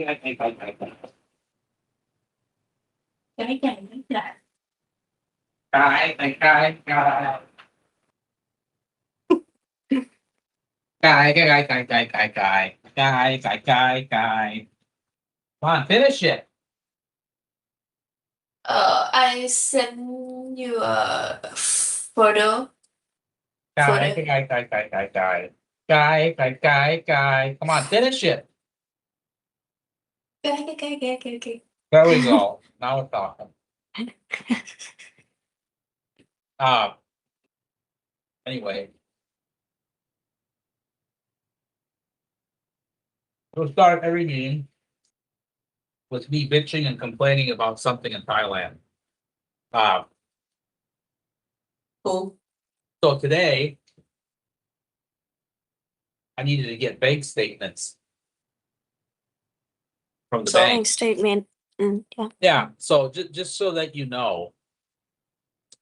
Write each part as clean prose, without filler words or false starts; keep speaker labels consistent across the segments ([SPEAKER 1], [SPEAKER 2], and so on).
[SPEAKER 1] Cái này mới là
[SPEAKER 2] Come on, finish it.
[SPEAKER 1] I send you a photo.
[SPEAKER 2] Come on, finish it.
[SPEAKER 1] Okay.
[SPEAKER 2] There we go. Now we're talking. Anyway. We'll start every meeting with me bitching and complaining about something in Thailand.
[SPEAKER 1] Cool.
[SPEAKER 2] So today, I needed to get bank statements from the
[SPEAKER 3] Bank
[SPEAKER 2] bank.
[SPEAKER 3] statement. Yeah.
[SPEAKER 2] Yeah, so just so that you know,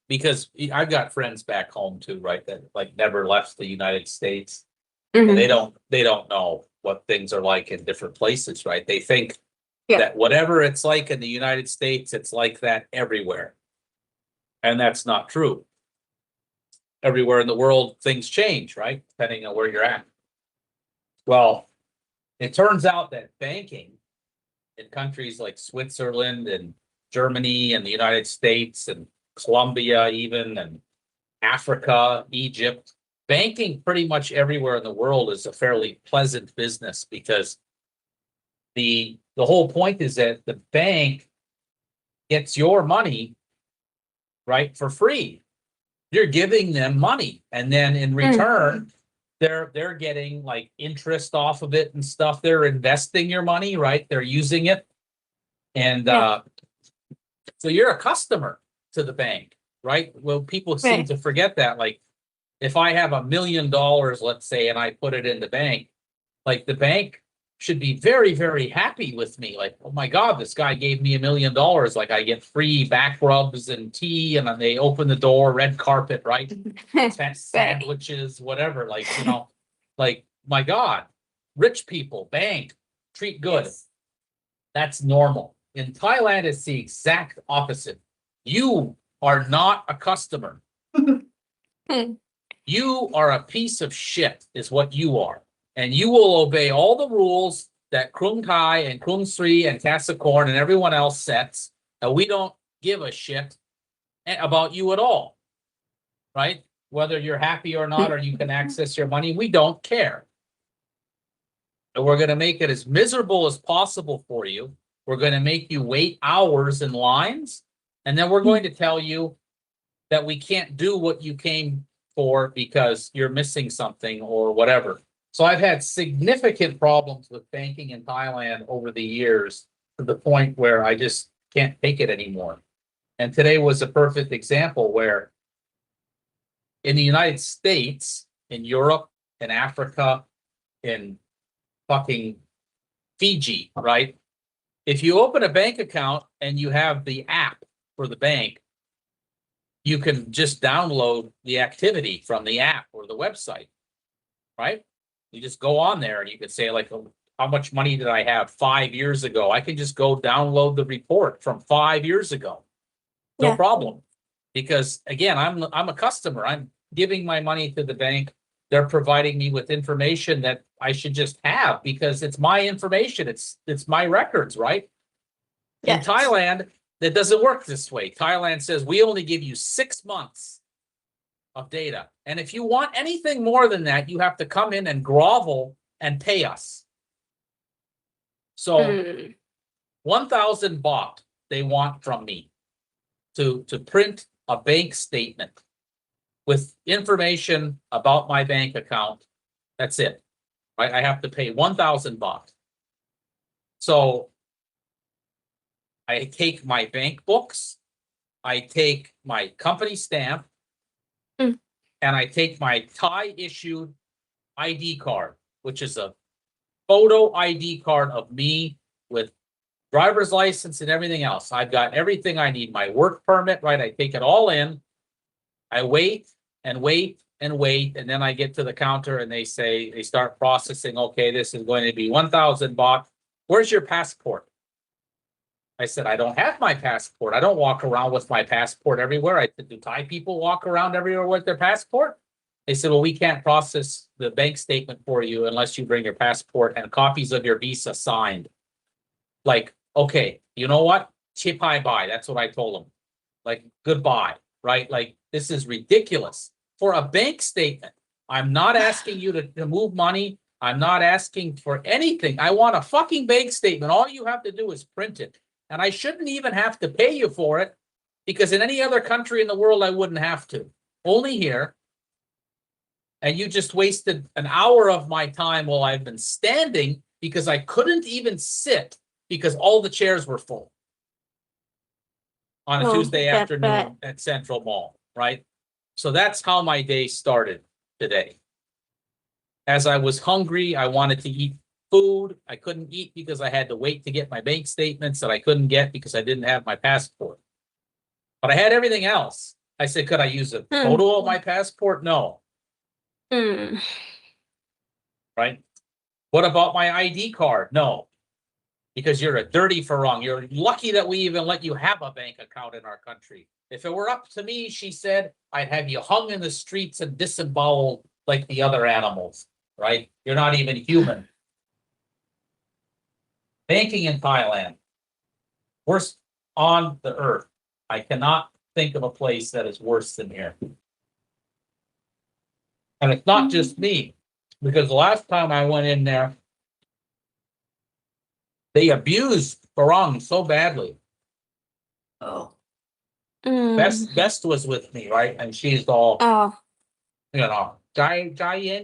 [SPEAKER 2] because I've got friends back home too, right, that like never left the United States. And
[SPEAKER 3] Mhm.
[SPEAKER 2] they don't know what things are like in different places, right? They think
[SPEAKER 3] Yeah.
[SPEAKER 2] that whatever it's like in the United States, it's like that everywhere. And that's not true. Everywhere in the world, things change, right? Depending on where you're at. Well, it turns out that banking in countries like Switzerland and Germany and the United States and Colombia even, and Africa, Egypt, banking pretty much everywhere in the world is a fairly pleasant business, because the whole point is that the bank gets your money, right, for free. You're giving them money, and then in return, they're getting like interest off of it and stuff. They're investing your money, right? They're using it. And so you're a customer to the bank, right? Well, people seem
[SPEAKER 3] Right.
[SPEAKER 2] to forget that. Like, if I have $1 million, let's say, and I put it in the bank, like the bank should be very, very happy with me. Like, oh my God, this guy gave me $1 million. Like, I get free back rubs and tea, and then they open the door, red carpet, right? Sandwiches, whatever. Like, you know, like, my God, rich people, bank, treat good.
[SPEAKER 1] Yes.
[SPEAKER 2] That's normal. In Thailand, it's the exact opposite. You are not a customer. You are a piece of shit, is what you are. And you will obey all the rules that Krung Thai and Krung Sri and Casacorn and everyone else sets. And we don't give a shit about you at all. Right? Whether you're happy or not, or you can access your money, we don't care. And we're going to make it as miserable as possible for you. We're going to make you wait hours in lines. And then we're going to tell you that we can't do what you came for because you're missing something or whatever. So I've had significant problems with banking in Thailand over the years, to the point where I just can't take it anymore. And today was a perfect example where in the United States, in Europe, in Africa, in fucking Fiji, right? If you open a bank account and you have the app for the bank, you can just download the activity from the app or the website, right? You just go on there and you can say, like, how much money did I have 5 years ago? I can just go download the report from 5 years ago. No
[SPEAKER 3] Yeah.
[SPEAKER 2] problem. Because again, I'm a customer. I'm giving my money to the bank. They're providing me with information that I should just have because it's my information. It's my records, right? In
[SPEAKER 3] Yes.
[SPEAKER 2] Thailand, that doesn't work this way. Thailand says we only give you 6 months of data. And if you want anything more than that, you have to come in and grovel and pay us. So 1,000 baht they want from me to print a bank statement with information about my bank account. That's it, right? I have to pay 1,000 baht. So I take my bank books, I take my company stamp, and I take my Thai issued ID card, which is a photo ID card of me with driver's license and everything else. I've got everything I need, my work permit, right? I take it all in. I wait and wait and wait, and then I get to the counter and they say, they start processing, okay, this is going to be 1,000 baht. where's your passport? I said, I don't have my passport. I don't walk around with my passport everywhere. I said, do Thai people walk around everywhere with their passport? They said, well, we can't process the bank statement for you unless you bring your passport and copies of your visa signed. Like, okay, you know what? Chipai bye. That's what I told them. Like, goodbye, right? Like, this is ridiculous. For a bank statement, I'm not asking you to move money. I'm not asking for anything. I want a fucking bank statement. All you have to do is print it. And I shouldn't even have to pay you for it, because in any other country in the world, I wouldn't have to. Only here. And you just wasted an hour of my time while I've been standing because I couldn't even sit because all the chairs were full on a
[SPEAKER 3] Oh,
[SPEAKER 2] Tuesday
[SPEAKER 3] that's
[SPEAKER 2] afternoon
[SPEAKER 3] bad.
[SPEAKER 2] at Central Mall, right? So that's how my day started today. As I was hungry, I wanted to eat food. I couldn't eat because I had to wait to get my bank statements that I couldn't get because I didn't have my passport. But I had everything else. I said, could I use a photo of my passport? No.
[SPEAKER 3] Mm.
[SPEAKER 2] Right? What about my ID card? No. Because you're a dirty farang. You're lucky that we even let you have a bank account in our country. If it were up to me, she said, I'd have you hung in the streets and disemboweled like the other animals, right? You're not even human. Banking in Thailand, worst on the earth. I cannot think of a place that is worse than here. And it's not just me, because the last time I went in there, they abused Farang so badly.
[SPEAKER 1] Oh.
[SPEAKER 3] Mm.
[SPEAKER 2] Best was with me, right? And she's all,
[SPEAKER 3] Oh.
[SPEAKER 2] you know, Yen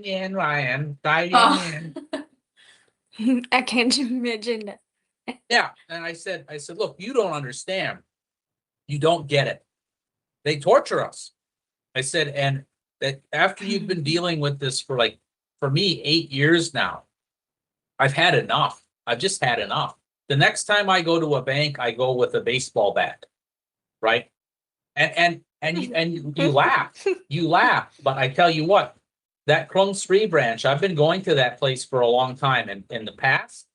[SPEAKER 2] Yen Ryan, Yen
[SPEAKER 1] Oh.
[SPEAKER 2] Yen.
[SPEAKER 3] I can't imagine that.
[SPEAKER 2] Yeah. And I said, look, you don't understand. You don't get it. They torture us. I said, and that after you've been dealing with this for me, 8 years now, I've had enough. I've just had enough. The next time I go to a bank, I go with a baseball bat, right? And you laugh, but I tell you what, that Krung Sri branch, I've been going to that place for a long time, and in the past,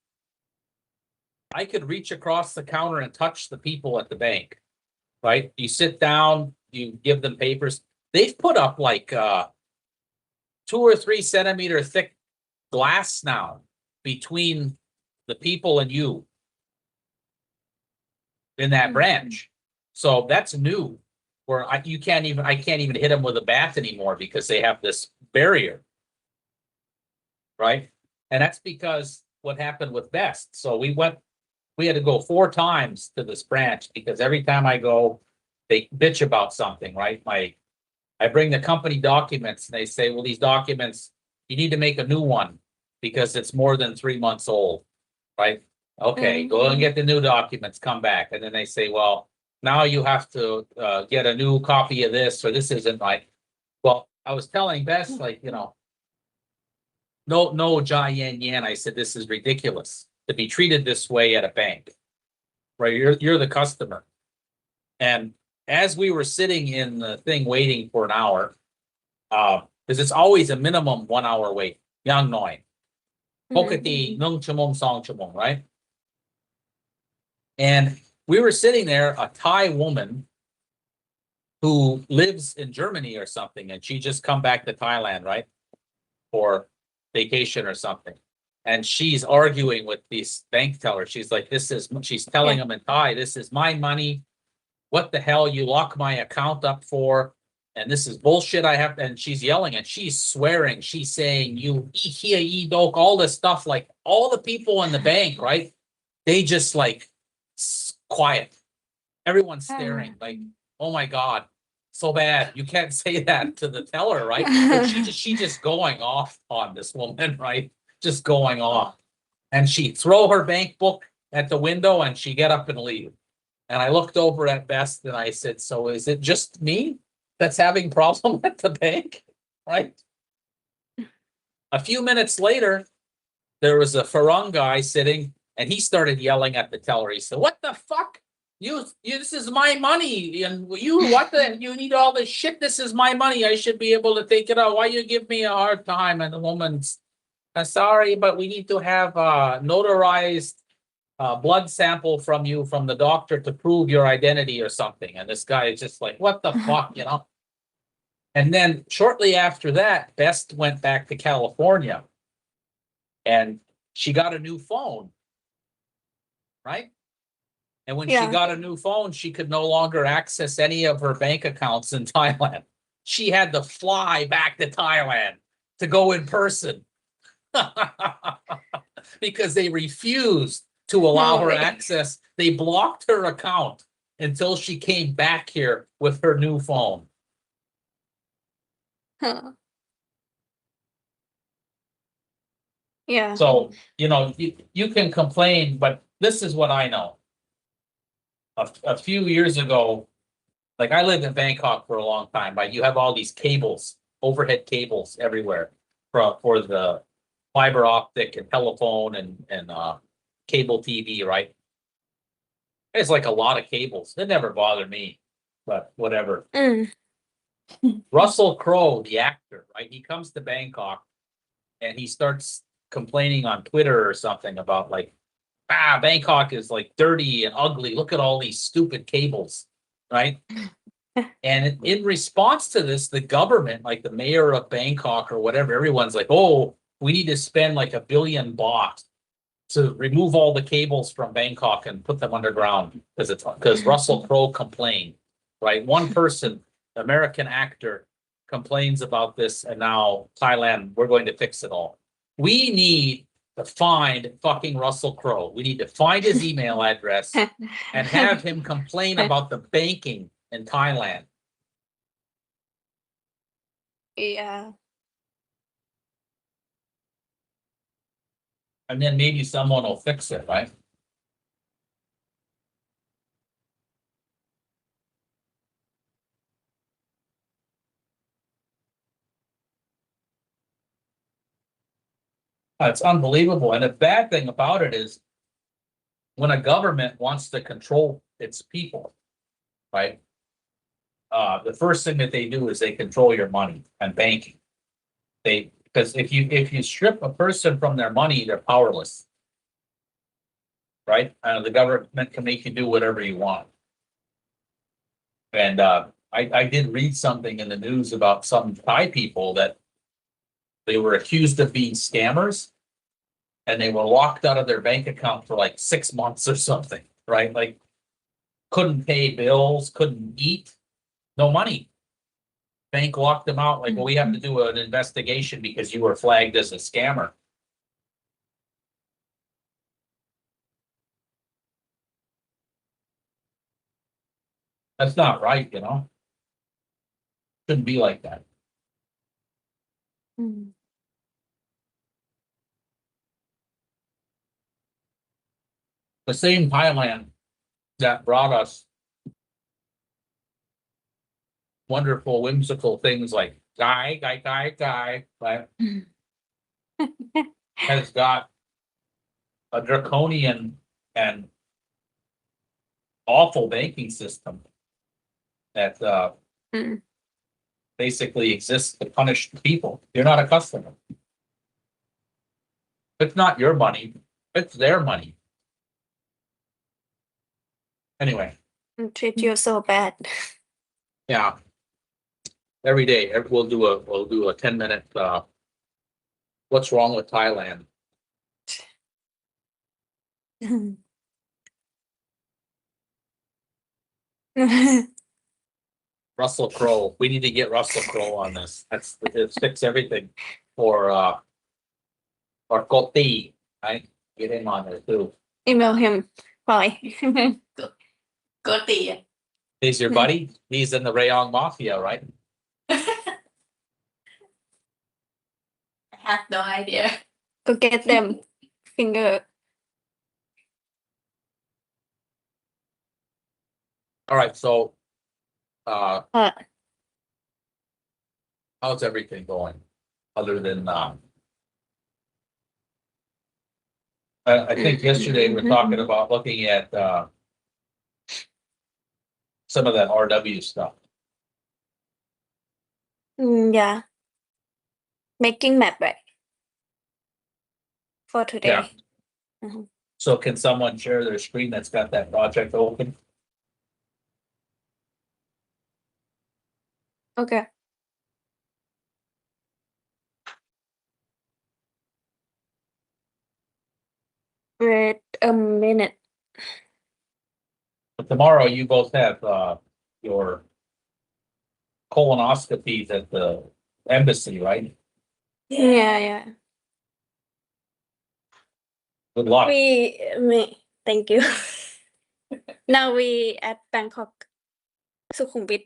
[SPEAKER 2] I could reach across the counter and touch the people at the bank, right? You sit down, you give them papers. They've put up like 2 or 3 centimeter thick glass now between the people and you in that branch. So that's new, where I can't even hit them with a bat anymore because they have this barrier, right? And that's because what happened with Best. So we had to go 4 times to this branch because every time I go, they bitch about something, right? I bring the company documents and they say, well, these documents, you need to make a new one because it's more than 3 months old, right? Okay, go and get the new documents, come back. And then they say, well, now you have to get a new copy of this, or this isn't right. Well, I was telling Bess, like, you know, no, Jai Yan Yan. I said, this is ridiculous to be treated this way at a bank, right? You're the customer. And as we were sitting in the thing waiting for an hour, because it's always a minimum 1 hour wait, yang noi. Pokati nung chamong song chamong, right? And we were sitting there, a Thai woman who lives in Germany or something, and she just come back to Thailand, right? For vacation or something. And she's arguing with these bank tellers. She's like, she's telling them in Thai, this is my money. What the hell you lock my account up for? And this is bullshit I have. And she's yelling and she's swearing. She's saying, you dok, all this stuff, like all the people in the bank, right? They just like quiet. Everyone's staring like, oh my God, so bad. You can't say that to the teller, right? But she just going off on this woman, right? Just going off. And she throw her bank book at the window and she get up and leave. And I looked over at Best and I said, so is it just me that's having problem at the bank? Right? A few minutes later, there was a Farang guy sitting and he started yelling at the teller. He said, what the fuck? You this is my money. And you need all this shit. This is my money. I should be able to take it out. Why you give me a hard time? And the woman's, sorry, but we need to have notarized blood sample from you from the doctor to prove your identity or something. And this guy is just like, what the fuck, you know? And then shortly after that, Best went back to California and she got a new phone, right? And when she
[SPEAKER 3] Yeah.
[SPEAKER 2] got a new phone, she could no longer access any of her bank accounts in Thailand. She had to fly back to Thailand to go in person because they refused to allow her
[SPEAKER 3] way.
[SPEAKER 2] access. They blocked her account until she came back here with her new phone.
[SPEAKER 3] Huh. Yeah.
[SPEAKER 2] So, you know, you can complain, but this is what I know. A few years ago, like I lived in Bangkok for a long time, right? You have all these cables, overhead cables everywhere for the fiber optic and telephone and cable TV, right? It's like a lot of cables. It never bothered me, but whatever.
[SPEAKER 3] Mm.
[SPEAKER 2] Russell Crowe, the actor, right? He comes to Bangkok and he starts complaining on Twitter or something about like, Bangkok is like dirty and ugly. Look at all these stupid cables, right? And in response to this, the government, like the mayor of Bangkok or whatever, everyone's like, oh, we need to spend like $1 billion baht to remove all the cables from Bangkok and put them underground because Russell Crowe complained, right? One person, American actor, complains about this, and now Thailand, we're going to fix it all. We need to find fucking Russell Crowe. We need to find his email address and have him complain about the banking in Thailand.
[SPEAKER 3] Yeah.
[SPEAKER 2] And then maybe someone will fix it, right? It's unbelievable. And the bad thing about it is when a government wants to control its people, right? The first thing that they do is they control your money and banking. Because if you strip a person from their money, they're powerless, right? The government can make you do whatever you want. And I did read something in the news about some Thai people that they were accused of being scammers, and they were locked out of their bank account for like 6 months or something, right? Like couldn't pay bills, couldn't eat, no money. Bank locked them out. Like, well, we have to do an investigation because you were flagged as a scammer. That's not right, you know? Shouldn't be like that.
[SPEAKER 3] Mm.
[SPEAKER 2] The same Thailand that brought us wonderful, whimsical things like guy, right? Has got a draconian and awful banking system that
[SPEAKER 3] Mm.
[SPEAKER 2] basically exists to punish people. You're not a customer. It's not your money, it's their money. Anyway,
[SPEAKER 3] Treat you so bad.
[SPEAKER 2] yeah. Every day, we'll do a 10-minute what's wrong with Thailand? Russell Crowe. We need to get Russell Crowe on this. That's it fix everything for or Koti, right? Get him on there too.
[SPEAKER 3] Email him. Bye.
[SPEAKER 1] Có tiền.
[SPEAKER 2] He's your buddy? He's in the Rayong Mafia, right?
[SPEAKER 1] I have no idea.
[SPEAKER 3] Go get them. Finger.
[SPEAKER 2] All right, so how's everything going? Other than I think yesterday we were talking about looking at some of that RW stuff.
[SPEAKER 3] Yeah. Making map right. For today.
[SPEAKER 2] Yeah.
[SPEAKER 3] Mhm.
[SPEAKER 2] So can someone share their screen that's got that project open?
[SPEAKER 3] Okay. Wait a minute.
[SPEAKER 2] But tomorrow you both have, your colonoscopies at the embassy, right?
[SPEAKER 3] Yeah.
[SPEAKER 2] Good luck.
[SPEAKER 3] Thank you. Now we at Bangkok. Sukhumvit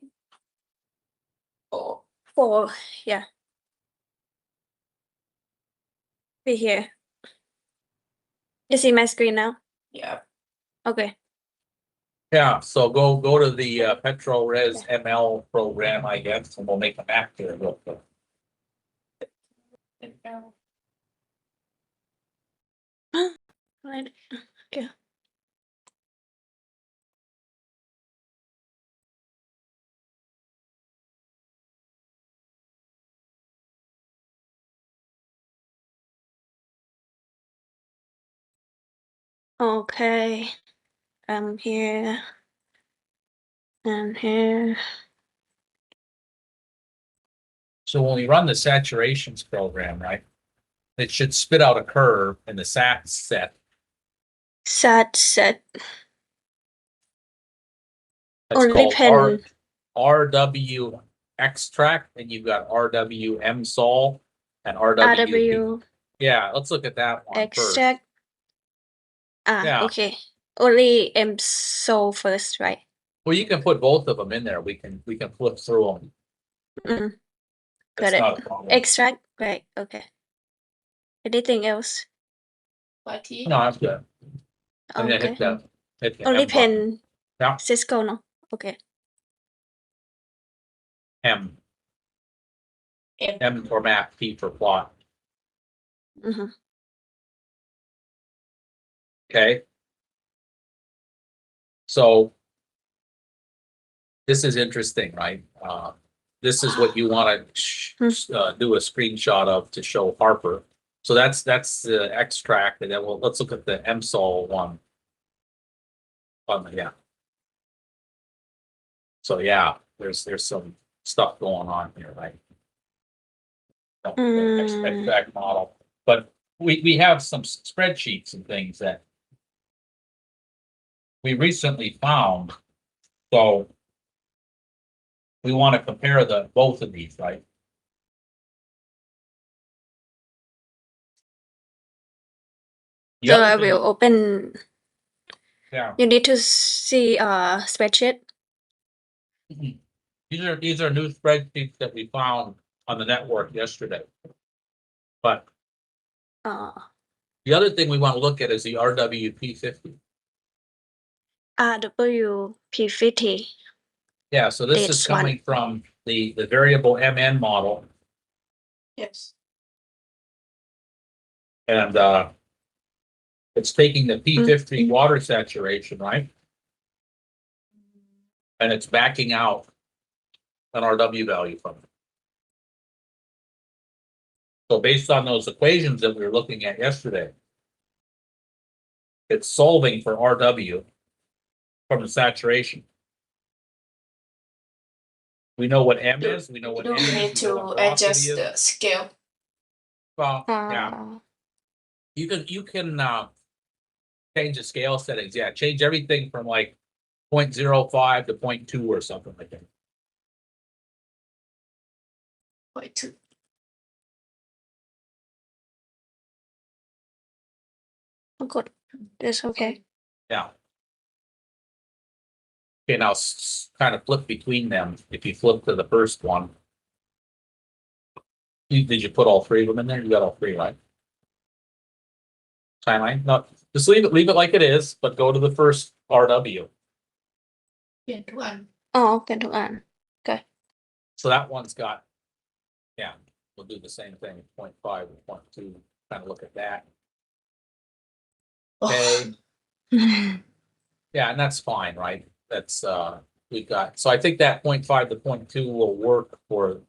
[SPEAKER 1] Oh,
[SPEAKER 3] 4. Yeah. We here. You see my screen now?
[SPEAKER 1] yeah.
[SPEAKER 3] Okay.
[SPEAKER 2] Yeah, so go to the PetroRes ML program, I guess, and we'll make a map here real quick.
[SPEAKER 3] Right. Okay. Okay. I'm here. And here.
[SPEAKER 2] So when we run the saturations program, right? It should spit out a curve in the SAT set.
[SPEAKER 3] Set.
[SPEAKER 2] That's
[SPEAKER 3] Only
[SPEAKER 2] called
[SPEAKER 3] pen.
[SPEAKER 2] RW extract, and you've got RW MSol and RW.
[SPEAKER 3] RW
[SPEAKER 2] Yeah, let's look at that one first.
[SPEAKER 3] extract.
[SPEAKER 2] Yeah.
[SPEAKER 3] Okay. Only so first, right?
[SPEAKER 2] Well, you can put both of them in there. We can flip through them.
[SPEAKER 3] Mm.
[SPEAKER 2] That's
[SPEAKER 3] Got it.
[SPEAKER 2] not a problem.
[SPEAKER 3] Extract, right? Okay. Anything else?
[SPEAKER 1] YT.
[SPEAKER 2] No, that's good. And then
[SPEAKER 3] Okay.
[SPEAKER 2] hit the
[SPEAKER 3] Only
[SPEAKER 2] M button.
[SPEAKER 3] pen.
[SPEAKER 2] Yeah.
[SPEAKER 3] Cisco, no? Okay.
[SPEAKER 2] M.
[SPEAKER 1] M.
[SPEAKER 2] M for map, P for plot.
[SPEAKER 3] Mm-hmm.
[SPEAKER 2] Okay. So this is interesting, right? This is what you want to do a screenshot of to show Harper. So that's the extract, and then let's look at the MSol one. Yeah. So yeah, there's some stuff going on here, right? Extract model, but we have some spreadsheets and things that we recently found. So we want to compare both of these, right? The
[SPEAKER 3] So
[SPEAKER 2] other
[SPEAKER 3] I
[SPEAKER 2] thing-
[SPEAKER 3] will open.
[SPEAKER 2] Yeah.
[SPEAKER 3] You need to see spreadsheet.
[SPEAKER 2] These are new spreadsheets that we found on the network yesterday. But the other thing we want to look at is the RWP50.
[SPEAKER 3] RWP50.
[SPEAKER 2] Yeah, so this is
[SPEAKER 3] This
[SPEAKER 2] coming from the variable MN model,
[SPEAKER 1] Yes.
[SPEAKER 2] and it's taking the P50 water saturation, right? And it's backing out an RW value from it. So based on those equations that we were looking at yesterday, it's solving for RW from the saturation. We know what M is, we know what
[SPEAKER 1] You
[SPEAKER 2] N is.
[SPEAKER 1] need
[SPEAKER 2] we know
[SPEAKER 1] to
[SPEAKER 2] what velocity
[SPEAKER 1] adjust
[SPEAKER 2] is.
[SPEAKER 1] the scale.
[SPEAKER 2] Well, yeah, you can change the scale settings. Yeah, change everything from like 0.05 to 0.2 or something like that.
[SPEAKER 1] Y2.
[SPEAKER 3] Good. That's okay.
[SPEAKER 2] Yeah. Okay, now kind of flip between them. If you flip to the first one. Did you put all three of them in there? You got all three, right? Timeline? No, just leave it like it is, but go to the first RW.
[SPEAKER 1] เปลี่ยนทุกอัน
[SPEAKER 3] เป็นทุกอัน
[SPEAKER 2] So that one's got, yeah, we'll do the same thing, 0.5 and 0.2, kind of look at that. Okay, yeah, and that's fine, right? That's, we've got, so I think that 0.5 to 0.2 will work for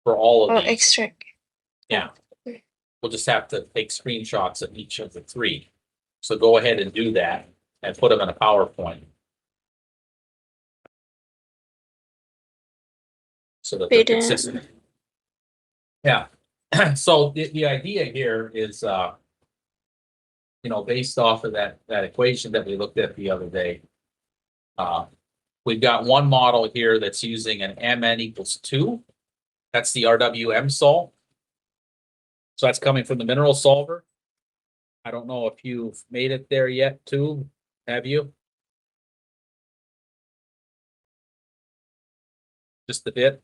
[SPEAKER 2] all
[SPEAKER 3] Or
[SPEAKER 2] of these.
[SPEAKER 3] extract.
[SPEAKER 2] Yeah. We'll just have to take screenshots of each of the three. So go ahead and do that and put them in a PowerPoint. So that they're
[SPEAKER 3] Wait,
[SPEAKER 2] consistent. Yeah, so the idea here is, based off of that equation that we looked at the other day. We've got one model here that's using an MN equals 2. That's the RWM sol. So that's coming from the mineral solver. I don't know if you've made it there yet too. Have you? Just a bit.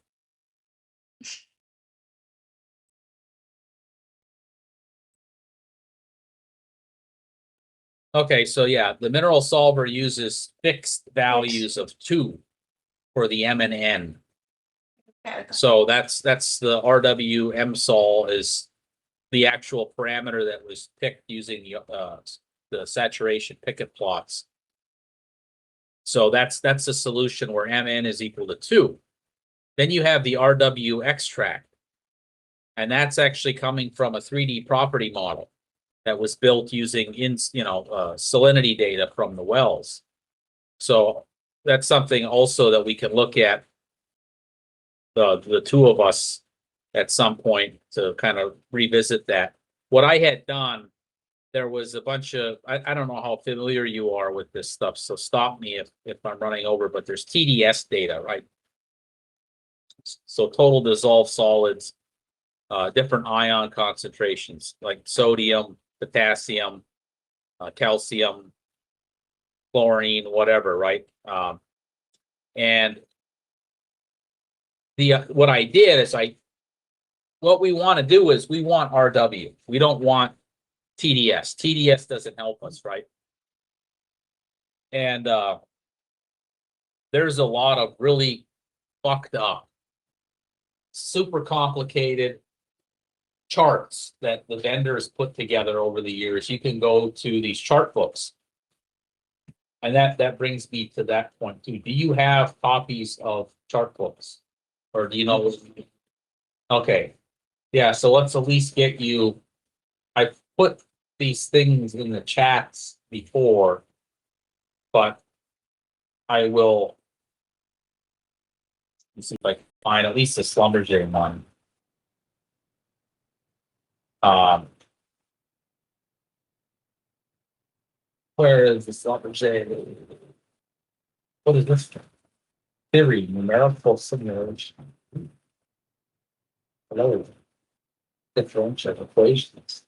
[SPEAKER 2] Okay, so yeah, the mineral solver uses fixed values of 2 for the M and N. So that's the RWM sol is the actual parameter that was picked using the saturation picket plots. So that's a solution where MN is equal to 2. Then you have the RW extract. And that's actually coming from a 3D property model that was built using salinity data from the wells. So that's something also that we can look at, the two of us at some point to kind of revisit that. What I had done, there was a bunch of, I don't know how familiar you are with this stuff, so stop me if I'm running over, but there's TDS data, right? So total dissolved solids, different ion concentrations like sodium, potassium, calcium, chlorine, whatever, right? And what I did is what we want to do is we want RW. We don't want TDS. TDS doesn't help us, right? And there's a lot of really fucked up, super complicated charts that the vendors put together over the years. You can go to these chart books. And that brings me to that point too. Do you have copies of chart books? Or do you know? Okay. Yeah, so let's at least get you. I put these things in the chats before, but I will. Let's see if I can find at least a Schlumberger one. Where is the Schlumberger? What is this? Theory, numerical simulation. Hello. Differential equations.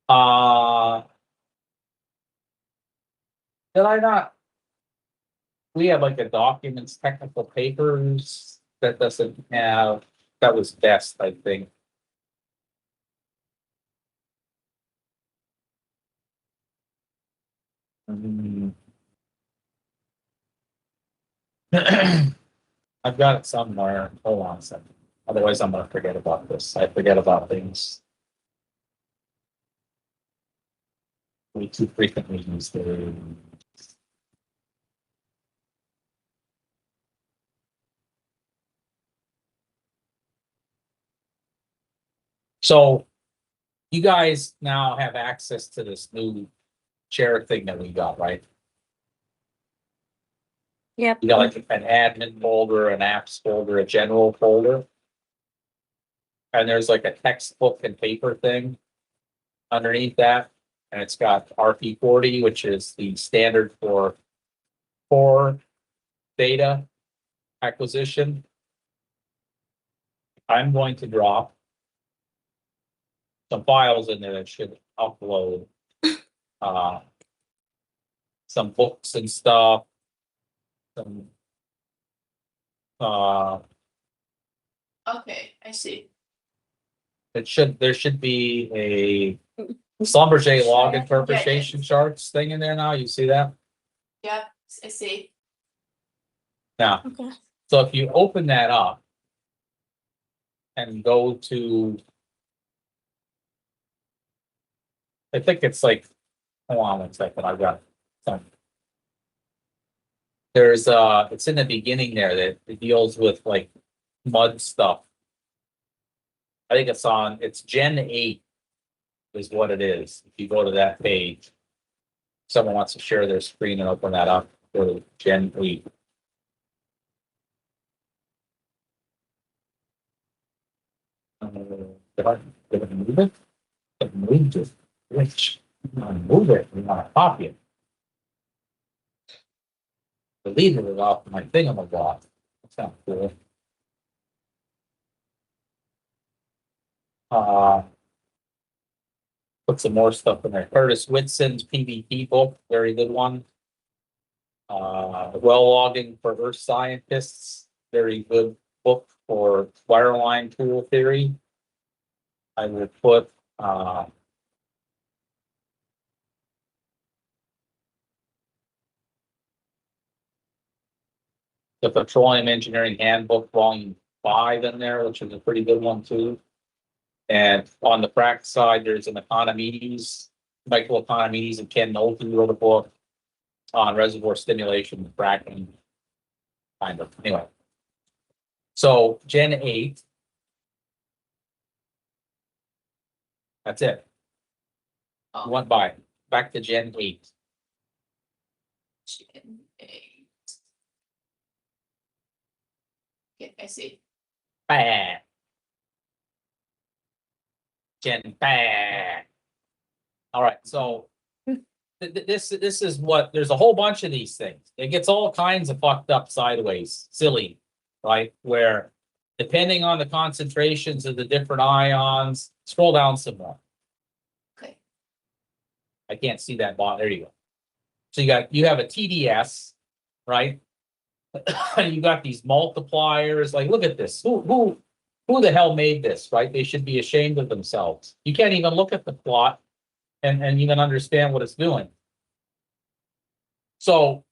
[SPEAKER 2] Did I not? We have like a documents, technical papers that doesn't have, that was best, I think. Mm. I've got it somewhere. Hold on a second. Otherwise, I'm gonna forget about this. I forget about things. We too frequently use the. So you guys now have access to this new share thing that we got, right?
[SPEAKER 3] Yep.
[SPEAKER 2] You got like an admin folder, an apps folder, a general folder. And there's like a textbook and paper thing underneath that. And it's got RP40, which is the standard for core data acquisition. I'm going to drop some files in there that should upload some books and stuff. Some
[SPEAKER 1] Okay, I see.
[SPEAKER 2] there should be a Schlumberger log interpretation charts thing in there now. You see that?
[SPEAKER 1] Yeah, I see.
[SPEAKER 2] Now,
[SPEAKER 3] Okay.
[SPEAKER 2] so if you open that up and go to, I think it's like, hold on one second, I've got some. There's it's in the beginning there that it deals with like mud stuff. I think it's Gen 8 is what it is. If you go to that page, someone wants to share their screen and open that up, go to Gen 8. Did I move it? It moved it. Which? Move it. We want to copy it. Deleted it off my thingamabob. That's not cool. Put some more stuff in there. Curtis Whitson's PVP book, very good one. Well logging for earth scientists, very good book for wireline tool theory. I would put the Petroleum Engineering Handbook, Volume 5 in there, which is a pretty good one too. And on the frac side, there's an Economides, Michael Economides and Ken Nolte wrote a book on reservoir stimulation and fracking. Kind of, anyway. So Gen 8. That's it. Went by. Back to Gen 8.
[SPEAKER 1] Gen 8. Okay, I see.
[SPEAKER 2] Bad. Gen bad. All right, so this is what, there's a whole bunch of these things. It gets all kinds of fucked up sideways, silly, right? Where depending on the concentrations of the different ions, scroll down some more.
[SPEAKER 1] Okay.
[SPEAKER 2] I can't see that bot. There you go. So you have a TDS, right? You got these multipliers. Like, look at this. Who the hell made this, right? They should be ashamed of themselves. You can't even look at the plot and even understand what it's doing. So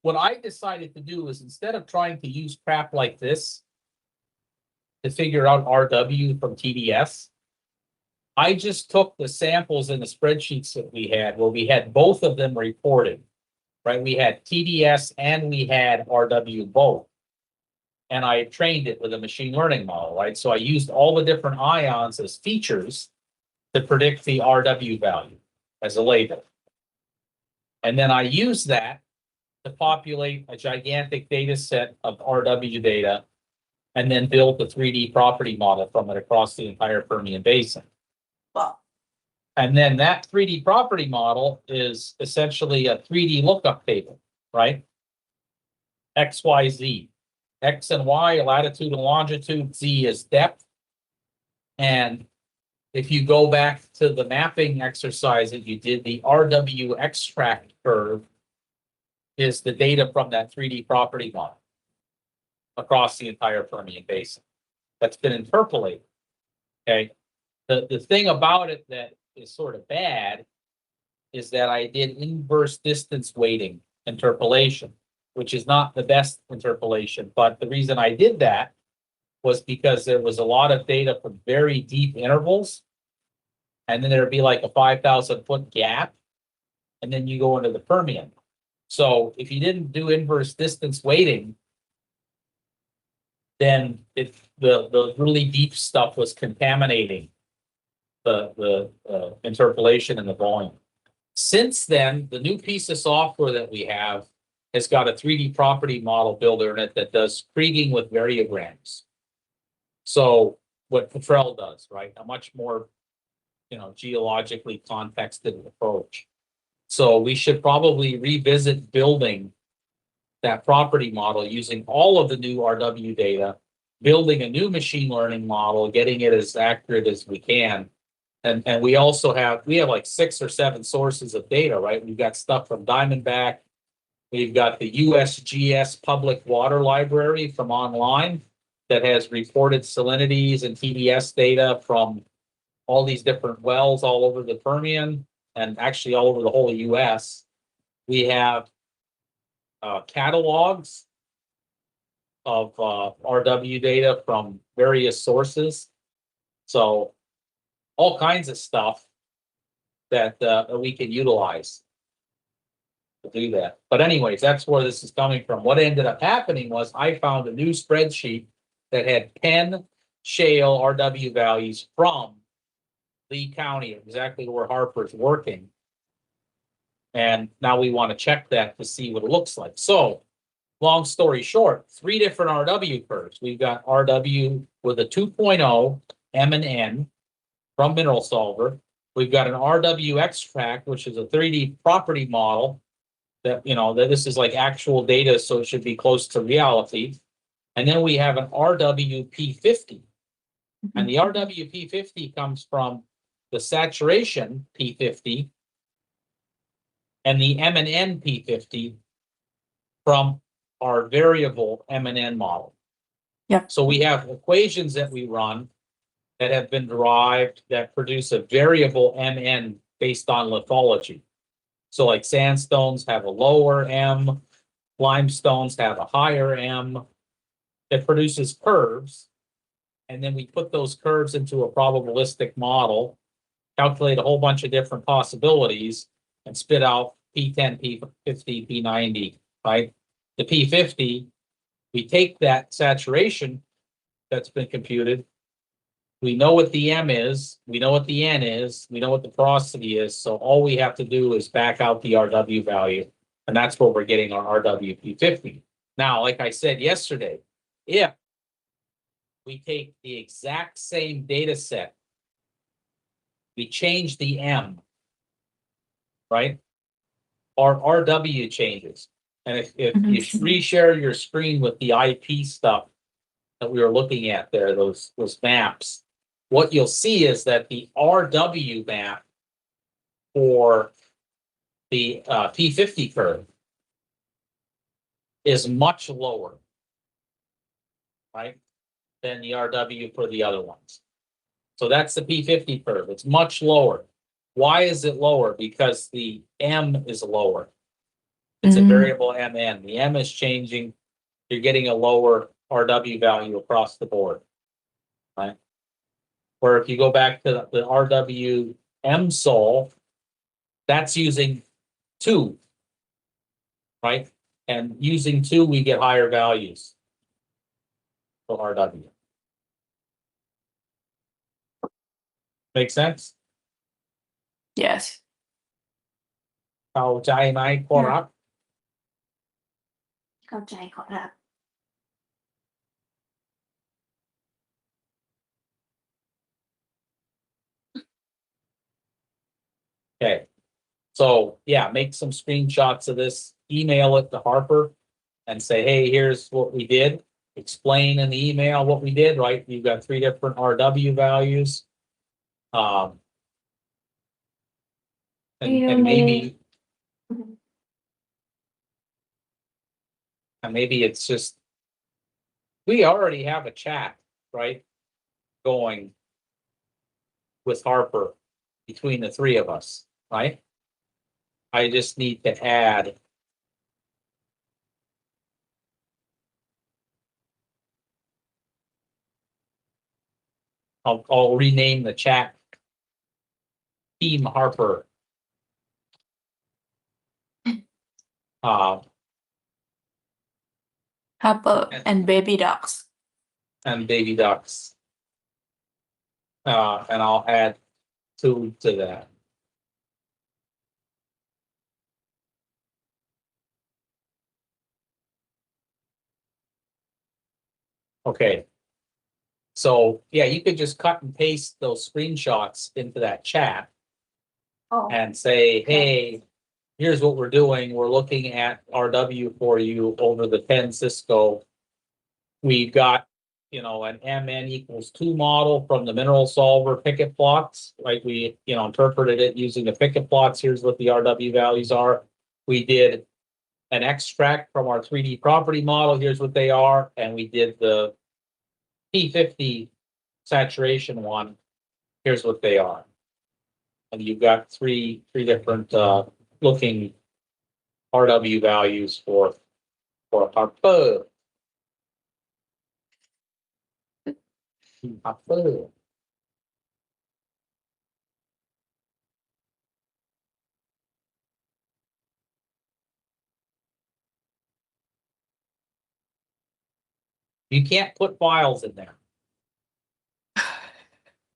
[SPEAKER 2] what I decided to do is, instead of trying to use crap like this to figure out RW from TDS, I just took the samples in the spreadsheets that we had, where we had both of them reported, right? We had TDS and we had RW both. And I trained it with a machine learning model, right? So I used all the different ions as features to predict the RW value as a label. And then I used that to populate a gigantic data set of RW data and then build the 3D property model from it across the entire Permian Basin.
[SPEAKER 1] Wow.
[SPEAKER 2] And then that 3D property model is essentially a 3D lookup table, right? X, Y, Z. X and Y, latitude and longitude, Z is depth. And if you go back to the mapping exercise that you did, the RW extract curve is the data from that 3D property model across the entire Permian Basin that's been interpolated. Okay. The thing about it that is sort of bad is that I did inverse distance weighting interpolation, which is not the best interpolation. But the reason I did that was because there was a lot of data from very deep intervals. And then there'd be like a 5,000-foot gap. And then you go into the Permian. So if you didn't do inverse distance weighting, then the really deep stuff was contaminating the interpolation and the volume. Since then, the new piece of software that we have has got a 3D property model builder in it that does kriging with variograms. So what Petrel does, right? A much more, geologically contexted approach. So we should probably revisit building that property model using all of the new RW data, building a new machine learning model, getting it as accurate as we can. And we also have like 6 or 7 sources of data, right? We've got stuff from Diamondback. We've got the USGS Public Water Library from online that has reported salinities and TDS data from all these different wells all over the Permian and actually all over the whole US. We have catalogs of RW data from various sources. So all kinds of stuff that we can utilize. to do that. But anyways, that's where this is coming from. What ended up happening was I found a new spreadsheet that had 10 shale RW values from Lee County, exactly where Harper's working. And now we want to check that to see what it looks like. So, long story short, 3 different RW curves. We've got RW with a 2.0 M and N from Mineral Solver. We've got an RW extract, which is a 3D property model that, that this is like actual data, so it should be close to reality. And then we have an RWP50. And the RWP50 comes from the saturation P50 and the M and N P50 from our variable M and N model.
[SPEAKER 4] Yep.
[SPEAKER 2] So we have equations that we run that have been derived that produce a variable MN based on lithology. So like sandstones have a lower M, limestones have a higher M. It produces curves. And then we put those curves into a probabilistic model, calculate a whole bunch of different possibilities, and spit out P10, P50, P90, right? The P50, we take that saturation that's been computed. We know what the M is, we know what the N is, we know what the porosity is. So all we have to do is back out the RW value. And that's where we're getting our RWP50. Now, like I said yesterday, if we take the exact same data set, we change the M, right? Our RW changes. And if you reshare your screen with the IP stuff that we were looking at there, those maps, what you'll see is that the RW map for the P50 curve is much lower, right, than the RW for the other ones. So that's the P50 curve. It's much lower. Why is it lower? Because the M is lower. It's a variable MN. The M is changing. You're getting a lower RW value across the board, right? Where if you go back to the RW MSOL, that's using 2, right? And using 2, we get higher values for RW. Make sense?
[SPEAKER 4] Yes.
[SPEAKER 2] เข้าใจไหมครับ
[SPEAKER 3] เข้าใจขอรับ
[SPEAKER 2] Okay. So yeah, make some screenshots of this, email it to Harper and say, hey, here's what we did. Explain in the email what we did, right? You've got 3 different RW values. And maybe it's just, we already have a chat, right? Going with Harper between the 3 of us, right? I just need to add I'll rename the chat Team Harper.
[SPEAKER 4] Harper and baby dogs.
[SPEAKER 2] And baby ducks. And I'll add 2 to that. Okay. So yeah, you could just cut and paste those screenshots into that chat
[SPEAKER 3] Oh,
[SPEAKER 2] and say, hey, here's what we're doing. We're looking at RW for you over the 10 Cisco. We've got, an MN equals 2 model from the Mineral Solver picket plots, right? We, interpreted it using the picket plots. Here's what the RW values are. We did an extract from our 3D property model. Here's what they are. And we did the P50 saturation one. Here's what they are. And you've got three different looking RW values for Harper. Harper. You can't put files in there.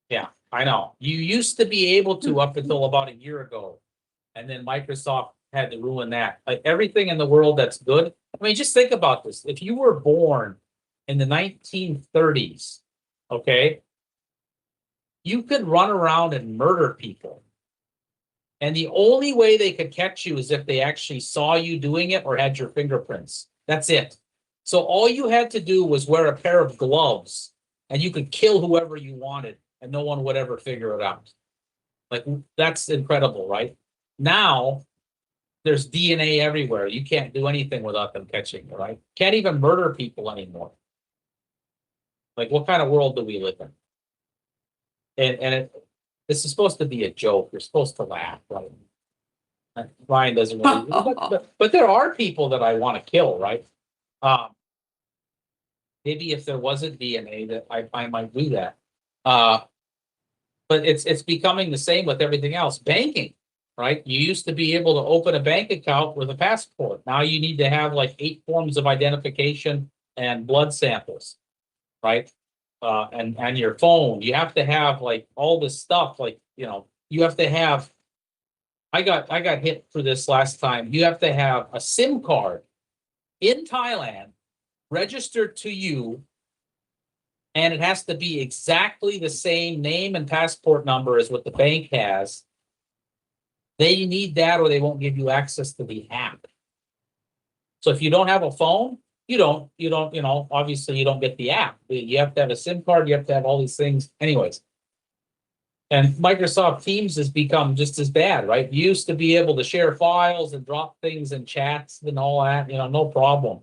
[SPEAKER 2] Yeah, I know. You used to be able to up until about a year ago. And then Microsoft had to ruin that. Like everything in the world that's good. I mean, just think about this. If you were born in the 1930s, okay, you could run around and murder people. And the only way they could catch you is if they actually saw you doing it or had your fingerprints. That's it. So all you had to do was wear a pair of gloves and you could kill whoever you wanted and no one would ever figure it out. Like that's incredible, right? Now there's DNA everywhere. You can't do anything without them catching you, right? Can't even murder people anymore. Like what kind of world do we live in? And this is supposed to be a joke. You're supposed to laugh, right? Ryan doesn't really, but there are people that I want to kill, right? Maybe if there wasn't DNA, that I might do that. But it's becoming the same with everything else. Banking, right? You used to be able to open a bank account with a passport. Now you need to have like 8 forms of identification and blood samples, right? And your phone. You have to have like all this stuff. Like you have to have. I got hit for this last time. You have to have a SIM card in Thailand registered to you, and it has to be exactly the same name and passport number as what the bank has. They need that or they won't give you access to the app. So if you don't have a phone, you don't, obviously you don't get the app. You have to have a SIM card, you have to have all these things. Anyways. And Microsoft Teams has become just as bad, right? You used to be able to share files and drop things in chats and all that, no problem.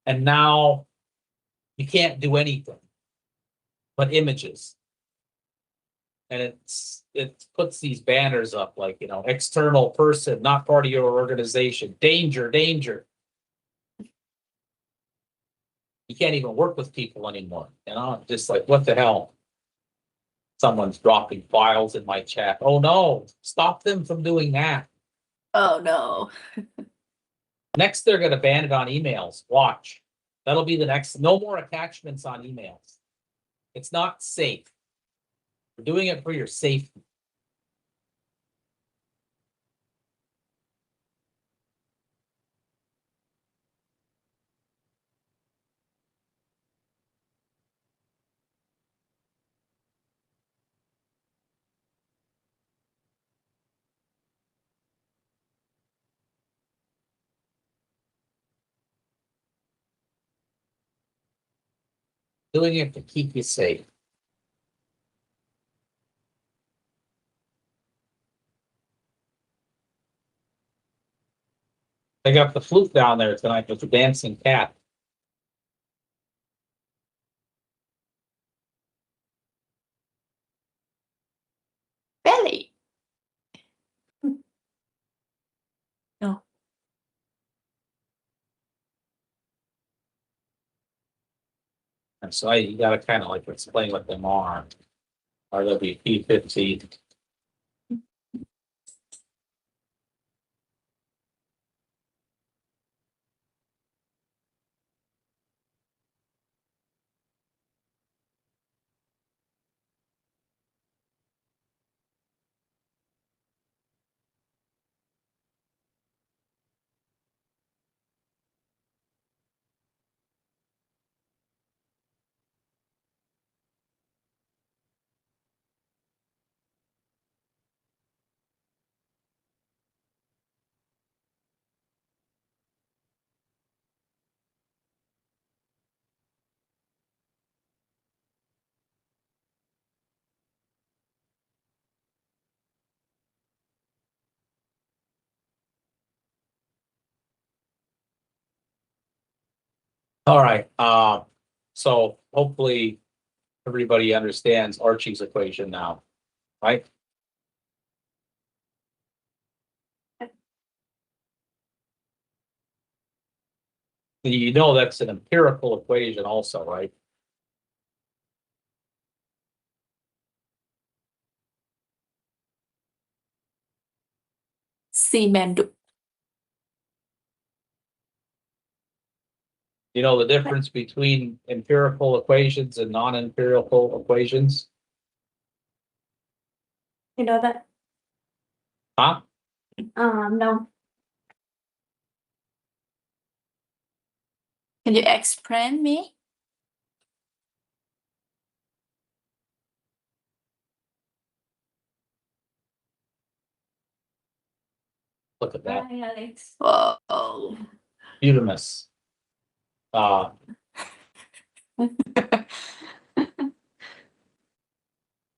[SPEAKER 2] And now you can't do anything but images. And it puts these banners up like, external person, not part of your organization, danger, danger. You can't even work with people anymore, just like, what the hell? Someone's dropping files in my chat. Oh no, stop them from doing that.
[SPEAKER 4] Oh no.
[SPEAKER 2] Next, they're going to ban it on emails. Watch. That'll be the next. No more attachments on emails. It's not safe. We're doing it for your safety. Doing it to keep you safe. I got the flute down there tonight with the dancing cat.
[SPEAKER 4] Belly. No.
[SPEAKER 2] And so you got to kind of like explain what them are. RWP 15. All right. So hopefully everybody understands Archie's equation now, right? That's an empirical equation also, right?
[SPEAKER 4] Simandu.
[SPEAKER 2] You know the difference between empirical equations and non-empirical equations?
[SPEAKER 3] You know that?
[SPEAKER 2] Huh?
[SPEAKER 3] No.
[SPEAKER 4] Can you explain me?
[SPEAKER 2] Look at that.
[SPEAKER 3] Hi, Alex.
[SPEAKER 4] Whoa.
[SPEAKER 2] Uterus.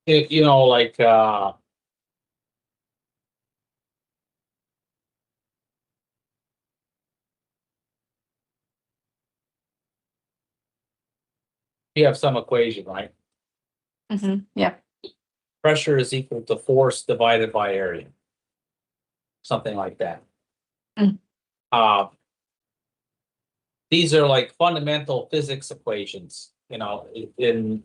[SPEAKER 2] You know, like, you have some equation, right?
[SPEAKER 4] Yeah.
[SPEAKER 2] Pressure is equal to force divided by area. Something like that.
[SPEAKER 4] Mm.
[SPEAKER 2] These are like fundamental physics equations, you know, in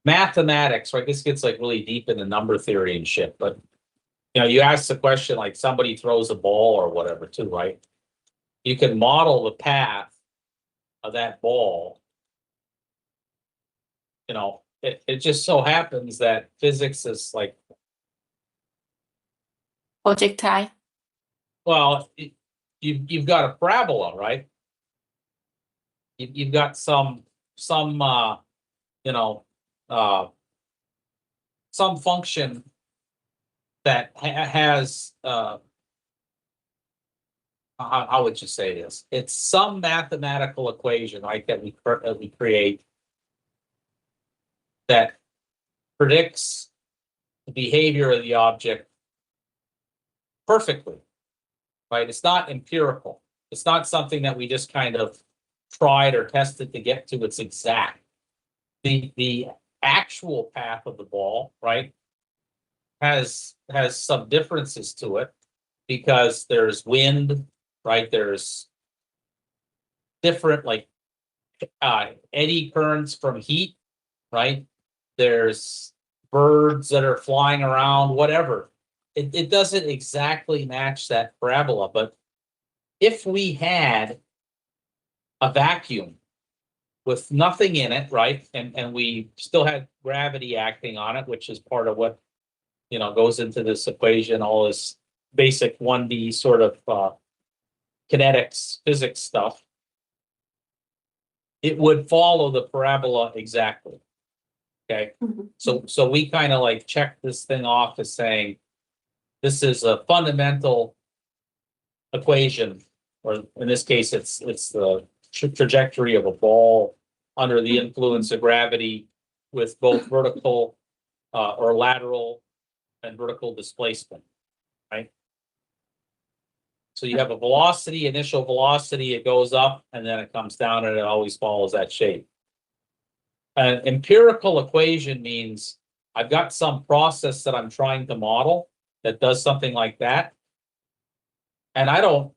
[SPEAKER 2] mathematics, right? This gets like really deep into number theory and shit, but you know, you ask the question like somebody throws a ball or whatever too, right? You can model the path of that ball. You know, it just so happens that physics is like,
[SPEAKER 4] Projectile.
[SPEAKER 2] well, you've got a parabola, right? You've got some you know, some function that has how would you say this? It's some mathematical equation, right, that we create that predicts the behavior of the object perfectly, right? It's not empirical. It's not something that we just kind of tried or tested to get to its exact. The actual path of the ball, right, has some differences to it because there's wind, right? There's different like eddy currents from heat, right? There's birds that are flying around, whatever. It doesn't exactly match that parabola, but if we had a vacuum with nothing in it, right, and we still had gravity acting on it, which is part of what, you know, goes into this equation, all this basic 1D sort of kinetics, physics stuff, it would follow the parabola exactly. Okay,
[SPEAKER 3] Mhm.
[SPEAKER 2] so we kind of like check this thing off as saying this is a fundamental equation, or in this case, it's the trajectory of a ball under the influence of gravity with both vertical or lateral and vertical displacement, right? So you have a velocity, initial velocity, it goes up and then it comes down and it always follows that shape. An empirical equation means I've got some process that I'm trying to model that does something like that. And I don't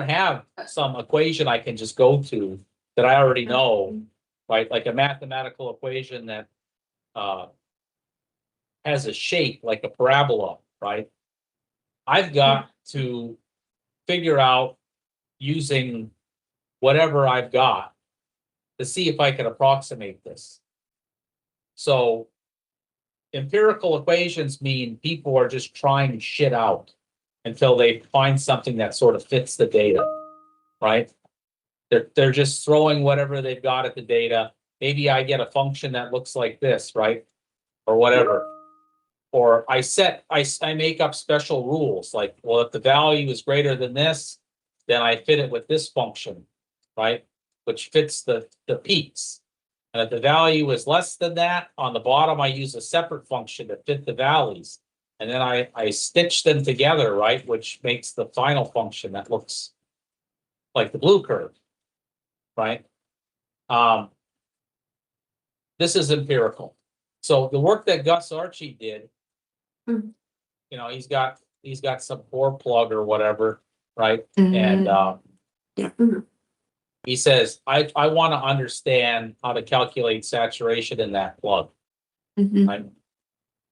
[SPEAKER 2] have some equation I can just go to that I already know, right? Like a mathematical equation that has a shape like a parabola, right? I've got to figure out using whatever I've got to see if I can approximate this. So empirical equations mean people are just trying shit out until they find something that sort of fits the data, right? They're just throwing whatever they've got at the data. Maybe I get a function that looks like this, right? Or whatever. Or I make up special rules like, well, if the value is greater than this, then I fit it with this function, right? Which fits the peaks. And if the value is less than that, on the bottom, I use a separate function to fit the valleys. And then I stitch them together, right? Which makes the final function that looks like the blue curve, right? This is empirical. So the work that Gus Archie did,
[SPEAKER 3] Mhm.
[SPEAKER 2] you know, he's got some core plug or whatever, right?
[SPEAKER 4] Mhm.
[SPEAKER 2] And
[SPEAKER 4] Yeah.
[SPEAKER 3] Mhm.
[SPEAKER 2] he says, I want to understand how to calculate saturation in that plug. Right?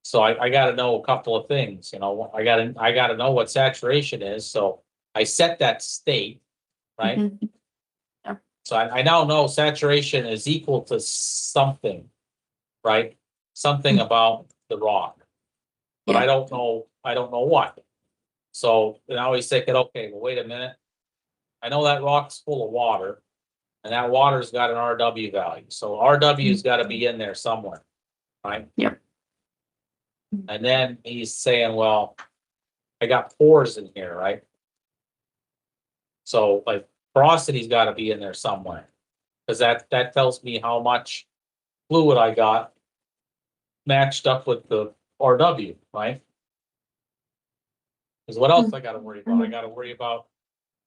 [SPEAKER 2] So I got to know a couple of things. You know, I got to know what saturation is. So I set that state, right?
[SPEAKER 4] Mhm.
[SPEAKER 2] So I now know saturation is equal to something, right? Something about the rock. But I don't know what. So now he's thinking, okay, well, wait a minute. I know that rock's full of water, and that water's got an RW value. So RW's got to be in there somewhere, right?
[SPEAKER 4] Yep.
[SPEAKER 2] And then he's saying, well, I got pores in here, right? So like porosity's got to be in there somewhere. Because that tells me how much fluid I got matched up with the RW, right? Because what else I got to worry about? I got to worry about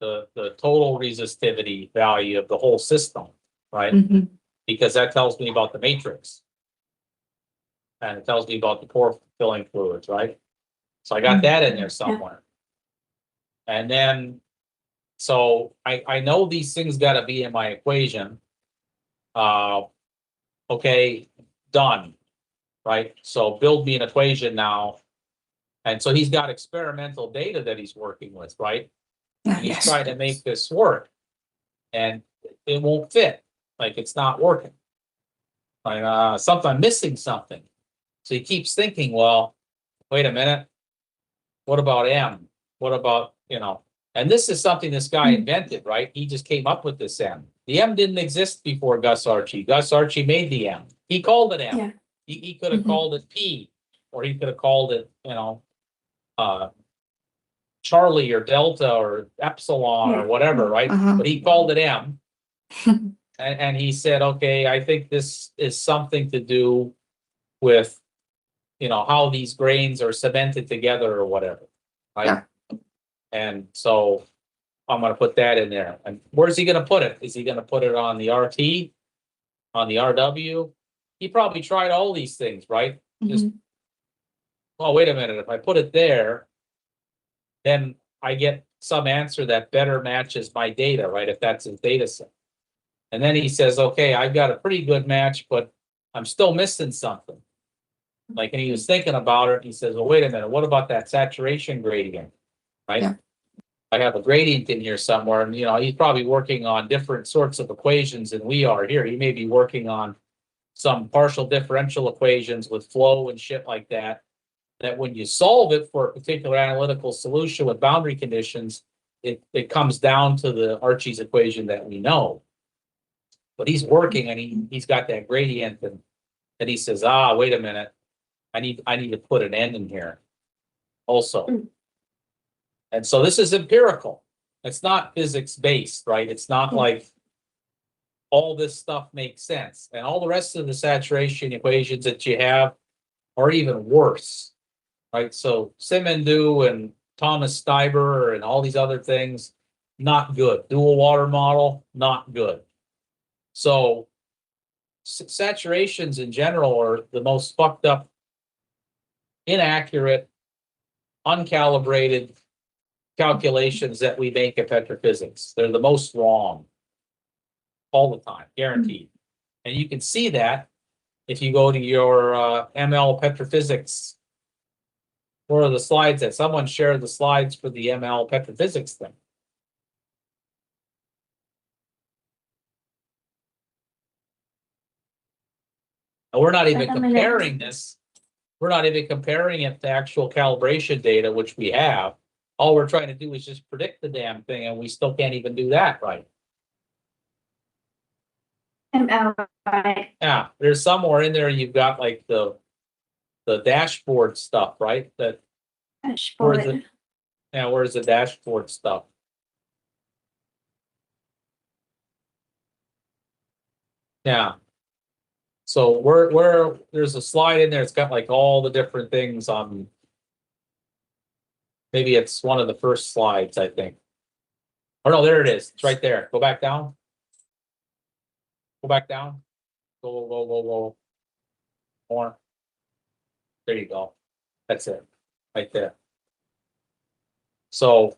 [SPEAKER 2] the total resistivity value of the whole system, right?
[SPEAKER 4] Mhm.
[SPEAKER 2] Because that tells me about the matrix. And it tells me about the pore filling fluids, right? So I got that in there somewhere. And then, so I know these things got to be in my equation. Okay, done, right? So build me an equation now. And so he's got experimental data that he's working with, right? And he's
[SPEAKER 4] Yes.
[SPEAKER 2] trying to make this work. And it won't fit. Like it's not working. Like I'm missing something. So he keeps thinking, well, wait a minute. What about M? What about, and this is something this guy invented, right? He just came up with this M. The M didn't exist before Gus Archie. Gus Archie made the M. He called it M.
[SPEAKER 3] Yeah.
[SPEAKER 2] He could have
[SPEAKER 4] Mhm.
[SPEAKER 2] called it P, or he could have called it, Charlie or Delta or Epsilon or
[SPEAKER 3] Yeah.
[SPEAKER 2] whatever, right?
[SPEAKER 4] Uh-huh.
[SPEAKER 2] But he called it M. And he said, okay, I think this is something to do with, how these grains are cemented together or whatever, right?
[SPEAKER 4] Yeah.
[SPEAKER 2] And so I'm gonna put that in there. And where's he gonna put it? Is he gonna put it on the RT? On the RW? He probably tried all these things, right? Just,
[SPEAKER 4] Mhm.
[SPEAKER 2] oh, wait a minute, if I put it there, then I get some answer that better matches my data, right? If that's his data set. And then he says, okay, I've got a pretty good match, but I'm still missing something. Like, and he was thinking about it. He says, well, wait a minute, what about that saturation gradient? Right?
[SPEAKER 4] Yeah.
[SPEAKER 2] I have a gradient in here somewhere, and he's probably working on different sorts of equations than we are here. He may be working on some partial differential equations with flow and shit like that. That when you solve it for a particular analytical solution with boundary conditions, it comes down to the Archie's equation that we know. But he's working and he's got that gradient and he says, wait a minute, I need to put an N in here also.
[SPEAKER 3] Mm.
[SPEAKER 2] And so this is empirical. It's not physics based, right? It's not like all this stuff makes sense. And all the rest of the saturation equations that you have are even worse, right? So Simondou and Thomas Steiber and all these other things, not good. Dual water model, not good. So saturations in general are the most fucked up, inaccurate, uncalibrated calculations that we make in petrophysics. They're the most wrong all the time, guaranteed. And you can see that if you go to your ML petrophysics. Where are the slides that someone shared the slides for the ML petrophysics thing? And we're not even
[SPEAKER 3] Wait a minute.
[SPEAKER 2] comparing this. We're not even comparing it to actual calibration data, which we have. All we're trying to do is just predict the damn thing, and we still can't even do that right.
[SPEAKER 3] ML, right?
[SPEAKER 2] Yeah, there's somewhere in there you've got like the dashboard stuff, right? That where's
[SPEAKER 3] Dashboard.
[SPEAKER 2] where's the dashboard stuff? Yeah. So where there's a slide in there, it's got like all the different things on. Maybe it's one of the first slides, I think. Oh no, there it is. It's right there. Go back down. Go back down. Go. More. There you go. That's it. Right there. So,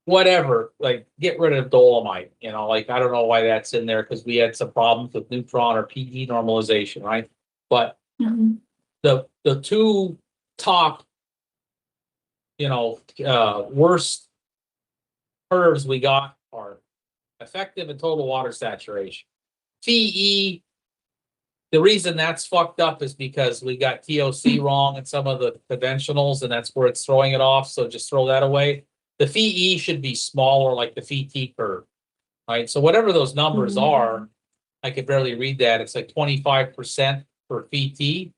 [SPEAKER 2] whatever, like get rid of dolomite, like I don't know why that's in there because we had some problems with neutron or PE normalization, right? But
[SPEAKER 4] Mhm.
[SPEAKER 2] the two top worst curves we got are effective and total water saturation. TE, the reason that's fucked up is because we got TOC wrong in some of the conventionals, and that's where it's throwing it off, so just throw that away. The phi-E should be smaller, like the phi-T curve, right? So whatever those numbers are, I could barely read that. It's like 25% for phi-T,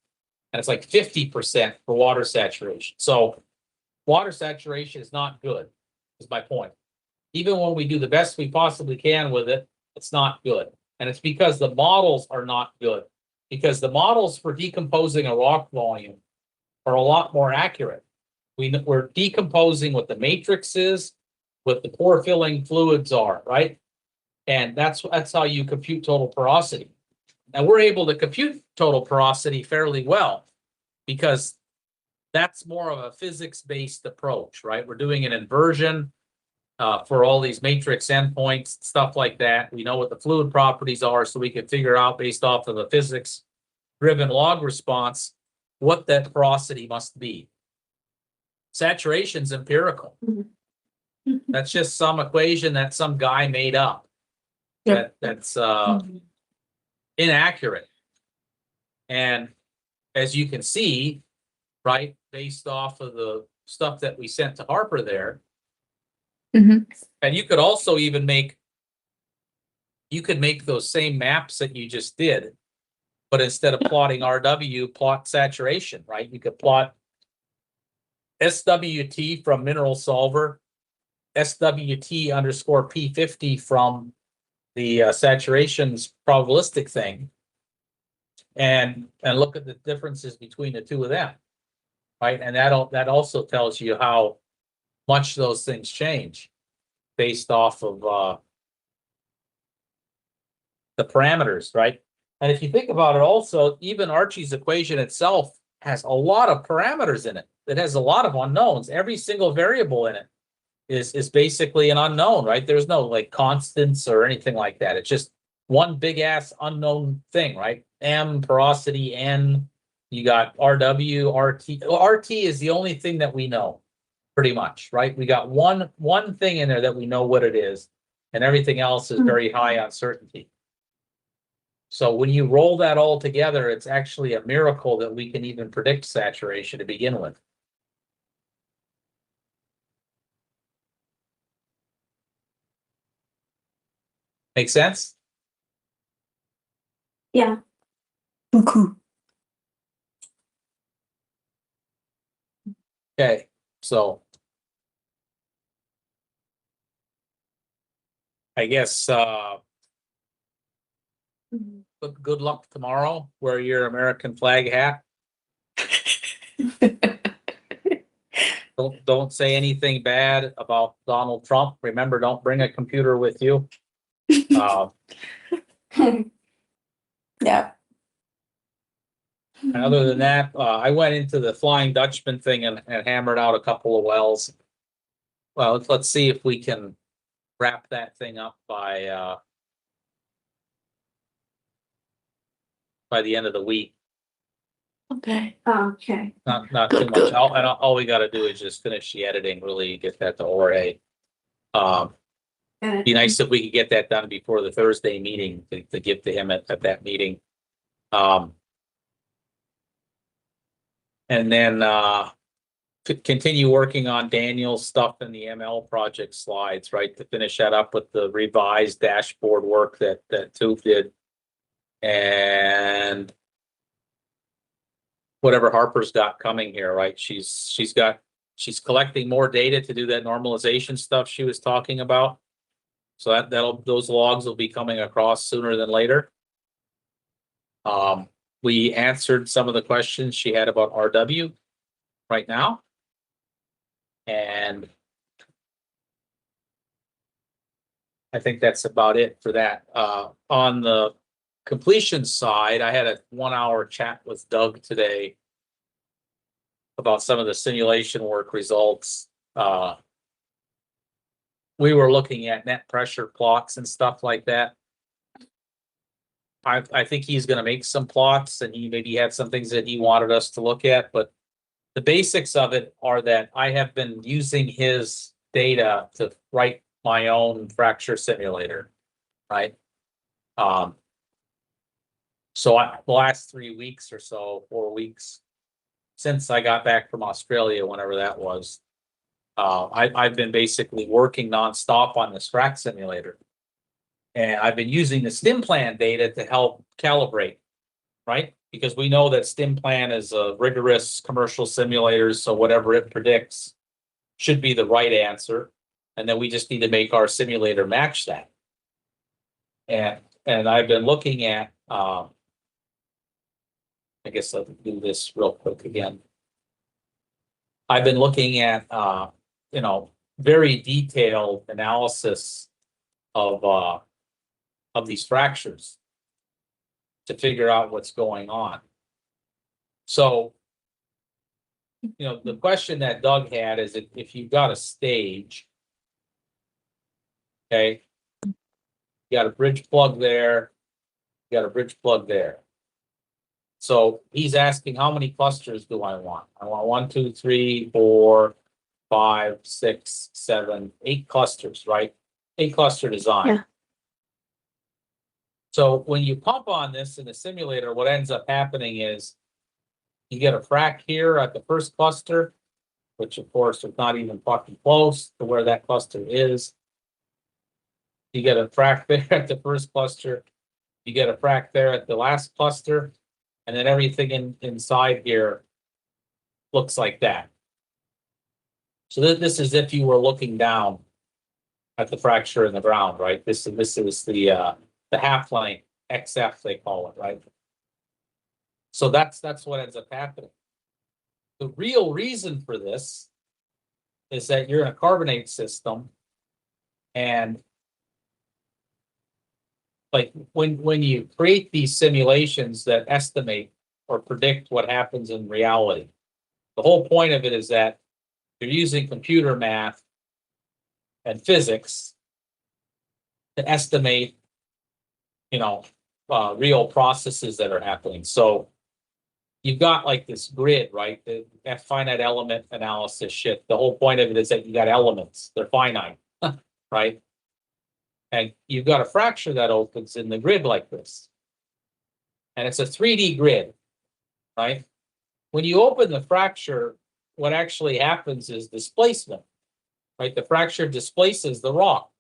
[SPEAKER 2] and it's like 50% for water saturation. So water saturation is not good, is my point. Even when we do the best we possibly can with it, it's not good. And it's because the models are not good. Because the models for decomposing a rock volume are a lot more accurate. We're decomposing what the matrix is, what the pore filling fluids are, right? And that's how you compute total porosity. And we're able to compute total porosity fairly well because that's more of a physics-based approach, right? We're doing an inversion for all these matrix endpoints, stuff like that. We know what the fluid properties are, so we can figure out based off of the physics-driven log response what that porosity must be. Saturation's empirical. That's just some equation that some guy made up.
[SPEAKER 4] Yep.
[SPEAKER 2] That's inaccurate. And as you can see, right, based off of the stuff that we sent to Harper there,
[SPEAKER 4] Mhm.
[SPEAKER 2] and you could also even make those same maps that you just did, but instead of plotting RW, plot saturation, right? You could plot SWT from mineral solver, SWT underscore P50 from the saturations probabilistic thing, and look at the differences between the two of them, right? And that also tells you how much those things change based off of the parameters, right? And if you think about it also, even Archie's equation itself has a lot of parameters in it. It has a lot of unknowns. Every single variable in it is basically an unknown, right? There's no like constants or anything like that. It's just one big ass unknown thing, right? M, porosity, N, you got RW, RT. RT is the only thing that we know, pretty much, right? We got one thing in there that we know what it is, and everything else is very high uncertainty. So when you roll that all together, it's actually a miracle that we can even predict saturation to begin with. Make sense?
[SPEAKER 3] Yeah.
[SPEAKER 2] Okay, so I guess good luck tomorrow. Wear your American flag hat. Don't say anything bad about Donald Trump. Remember, don't bring a computer with you.
[SPEAKER 4] Yeah.
[SPEAKER 2] And other than that, I went into the Flying Dutchman thing and hammered out a couple of wells. Well, let's see if we can wrap that thing up by the end of the week.
[SPEAKER 4] Okay.
[SPEAKER 3] Okay.
[SPEAKER 2] Not
[SPEAKER 4] Good,
[SPEAKER 2] too much.
[SPEAKER 4] good.
[SPEAKER 2] All we got to do is just finish the editing, really get that to Jorge. Be nice if we could get that done before the Thursday meeting to give to him at that meeting. And then to continue working on Daniel's stuff in the ML project slides, right? To finish that up with the revised dashboard work that Toof did. And whatever Harper's got coming here, right? She's collecting more data to do that normalization stuff she was talking about. So those logs will be coming across sooner than later. We answered some of the questions she had about RW right now. And I think that's about it for that. On the completion side, I had a 1-hour chat with Doug today about some of the simulation work results. We were looking at net pressure plots and stuff like that. I think he's going to make some plots, and he maybe had some things that he wanted us to look at, but the basics of it are that I have been using his data to write my own fracture simulator, right? So the last 3 weeks or so, 4 weeks, since I got back from Australia, whenever that was, I've been basically working nonstop on this frac simulator. And I've been using the StimPlan data to help calibrate, right? Because we know that StimPlan is a rigorous commercial simulator, so whatever it predicts should be the right answer. And then we just need to make our simulator match that. And I've been looking at, I guess I'll do this real quick again. I've been looking at, very detailed analysis of these fractures to figure out what's going on. So, the question that Doug had is if you've got a stage, okay, you got a bridge plug there, you got a bridge plug there. So he's asking, how many clusters do I want? I want 1, 2, 3, 4, 5, 6, 7, 8 clusters, right? 8 cluster design.
[SPEAKER 3] Yeah.
[SPEAKER 2] So when you pump on this in the simulator, what ends up happening is you get a frac here at the first cluster, which of course is not even fucking close to where that cluster is. You get a frac there at the first cluster. You get a frac there at the last cluster. And then everything inside here looks like that. So this is if you were looking down at the fracture in the ground, right? This is the half length XF, they call it, right? So that's what ends up happening. The real reason for this is that you're in a carbonate system, and like when you create these simulations that estimate or predict what happens in reality, the whole point of it is that you're using computer math and physics to estimate, real processes that are happening. So you've got like this grid, right? The finite element analysis shit. The whole point of it is that you got elements, they're finite, right? And you've got a fracture that opens in the grid like this. And it's a 3D grid, right? When you open the fracture, what actually happens is displacement, right? The fracture displaces the rock.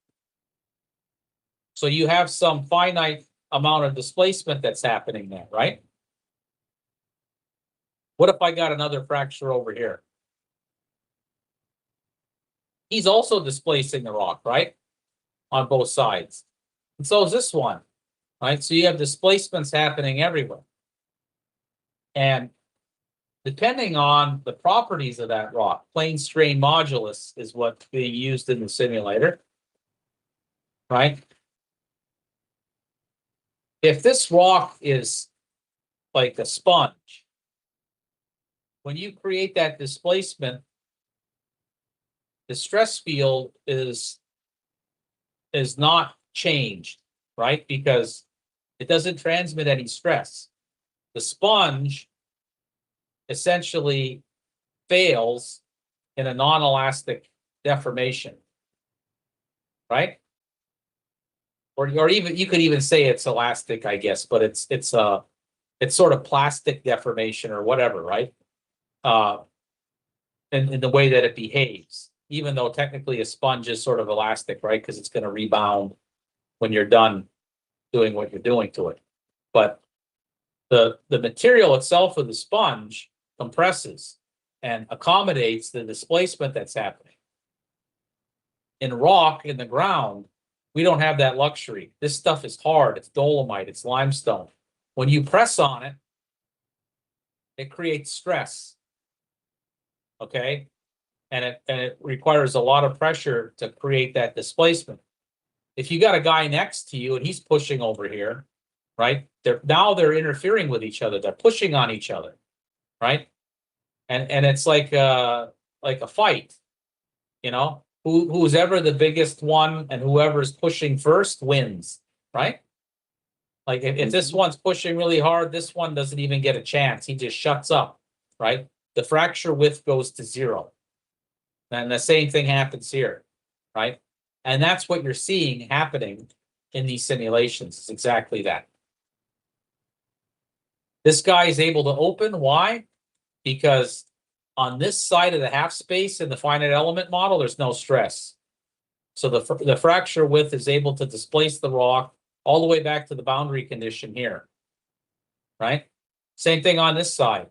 [SPEAKER 2] So you have some finite amount of displacement that's happening there, right? What if I got another fracture over here? He's also displacing the rock, right? On both sides. And so is this one, right? So you have displacements happening everywhere. And depending on the properties of that rock, plane strain modulus is what's being used in the simulator, right? If this rock is like a sponge, when you create that displacement, the stress field is not changed, right? Because it doesn't transmit any stress. The sponge essentially fails in a non-elastic deformation, right? Or even you could even say it's elastic, I guess, but it's sort of plastic deformation or whatever, right? In the way that it behaves, even though technically a sponge is sort of elastic, right? Because it's going to rebound when you're done doing what you're doing to it. But the material itself of the sponge compresses and accommodates the displacement that's happening. In rock, in the ground, we don't have that luxury. This stuff is hard. It's dolomite. It's limestone. When you press on it, it creates stress. Okay? And it requires a lot of pressure to create that displacement. If you got a guy next to you and he's pushing over here, right? They're interfering with each other. They're pushing on each other, right? And it's like a fight, who's ever the biggest one and whoever's pushing first wins, right? Like if this one's pushing really hard, this one doesn't even get a chance. He just shuts up, right? the fracture width goes to 0. And the same thing happens here, right? And that's what you're seeing happening in these simulations. It's exactly that. This guy is able to open. Why? Because on this side of the half space in the finite element model, there's no stress. So the fracture width is able to displace the rock all the way back to the boundary condition here, right? Same thing on this side.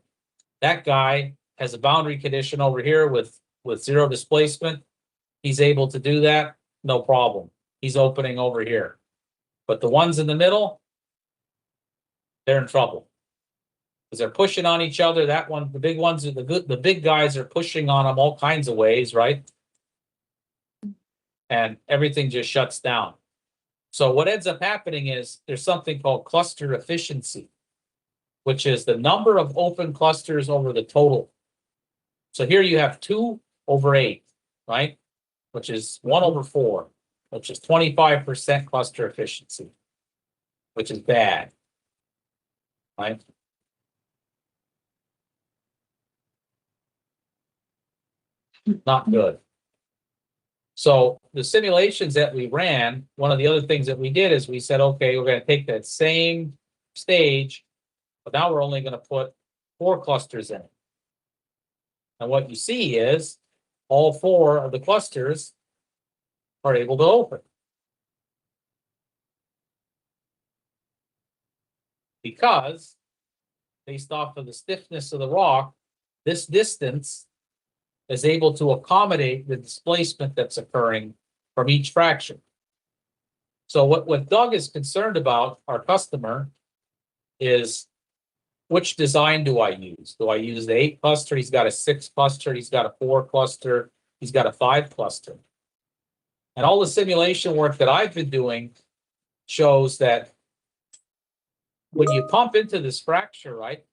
[SPEAKER 2] That guy has a boundary condition over here with 0 displacement. He's able to do that, no problem. He's opening over here. But the ones in the middle, they're in trouble. Because they're pushing on each other. That one, the big ones, the big guys are pushing on them all kinds of ways, right? And everything just shuts down. So what ends up happening is there's something called cluster efficiency, which is the number of open clusters over the total. So here you have 2/8, right? Which is 1/4, which is 25% cluster efficiency, which is bad, right? Not good. So the simulations that we ran, one of the other things that we did is we said, okay, we're going to take that same stage, but now we're only going to put 4 clusters in it. And what you see is all 4 of the clusters are able to open. Because based off of the stiffness of the rock, this distance is able to accommodate the displacement that's occurring from each fraction. So what Doug is concerned about, our customer, is which design do I use? Do I use the 8 cluster? He's got a 6 cluster. He's got a 4 cluster. He's got a 5 cluster. And all the simulation work that I've been doing shows that when you pump into this fracture, right,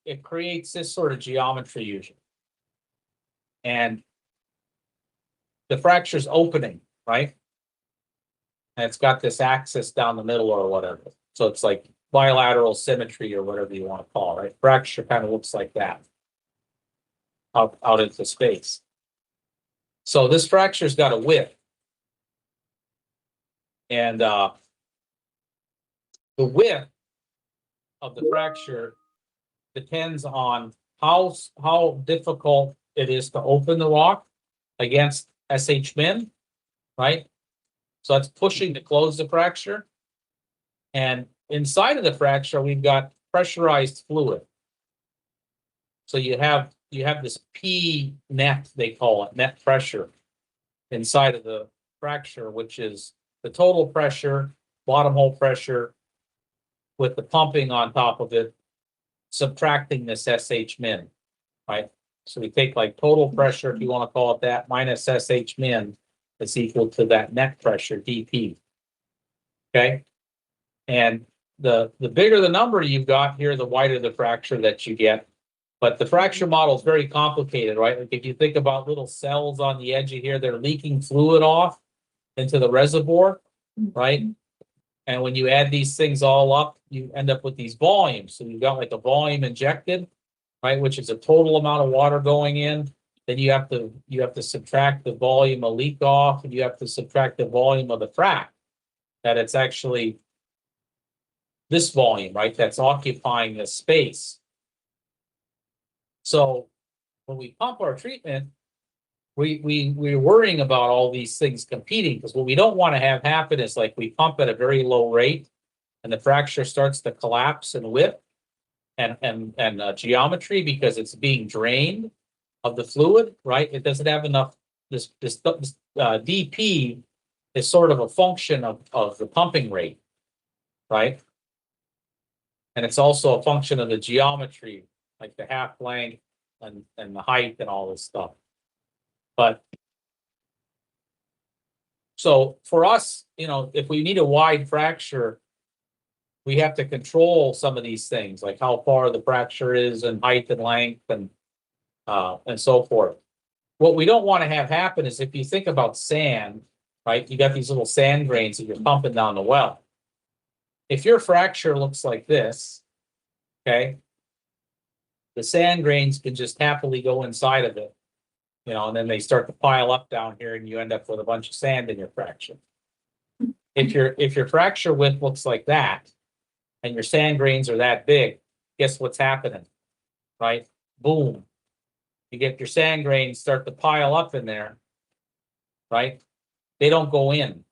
[SPEAKER 2] it creates this sort of geometry usually. And the fracture's opening, right? And it's got this axis down the middle or whatever. So it's like bilateral symmetry or whatever you want to call it, right? Fracture kind of looks like that out into space. So this fracture's got a width. And the width of the fracture depends on how difficult it is to open the rock against SH-min, right? So that's pushing to close the fracture. And inside of the fracture, we've got pressurized fluid. So you have this P net, they call it, net pressure inside of the fracture, which is the total pressure, bottom hole pressure, with the pumping on top of it, subtracting this SH-min, right? So we take like total pressure, if you want to call it that, minus SH-min, is equal to that net pressure, dP. Okay? And the bigger the number you've got here, the wider the fracture that you get. But the fracture model is very complicated, right? Like if you think about little cells on the edge of here, they're leaking fluid off into the reservoir, right? And when you add these things all up, you end up with these volumes. So you've got like a volume injected, right, which is a total amount of water going in. Then you have to subtract the volume of leak off, and you have to subtract the volume of the frac. That it's actually this volume, right, that's occupying this space. So when we pump our treatment, we're worrying about all these things competing, because what we don't want to have happen is like we pump at a very low rate and the fracture starts to collapse in width and geometry because it's being drained of the fluid, right? It doesn't have enough. This dP is sort of a function of the pumping rate, right? And it's also a function of the geometry, like the half length and the height and all this stuff. But so for us, you know, if we need a wide fracture, we have to control some of these things, like how far the fracture is and height and length and so forth. What we don't want to have happen is if you think about sand, right? You got these little sand grains that you're pumping down the well. If your fracture looks like this, Okay. The sand grains can just happily go inside of it. You know, and then they start to pile up down here and you end up with a bunch of sand in your fracture. If your fracture width looks like that and your sand grains are that big, guess what's happening? Right? Boom. You get your sand grains start to pile up in there. Right? They don't go in.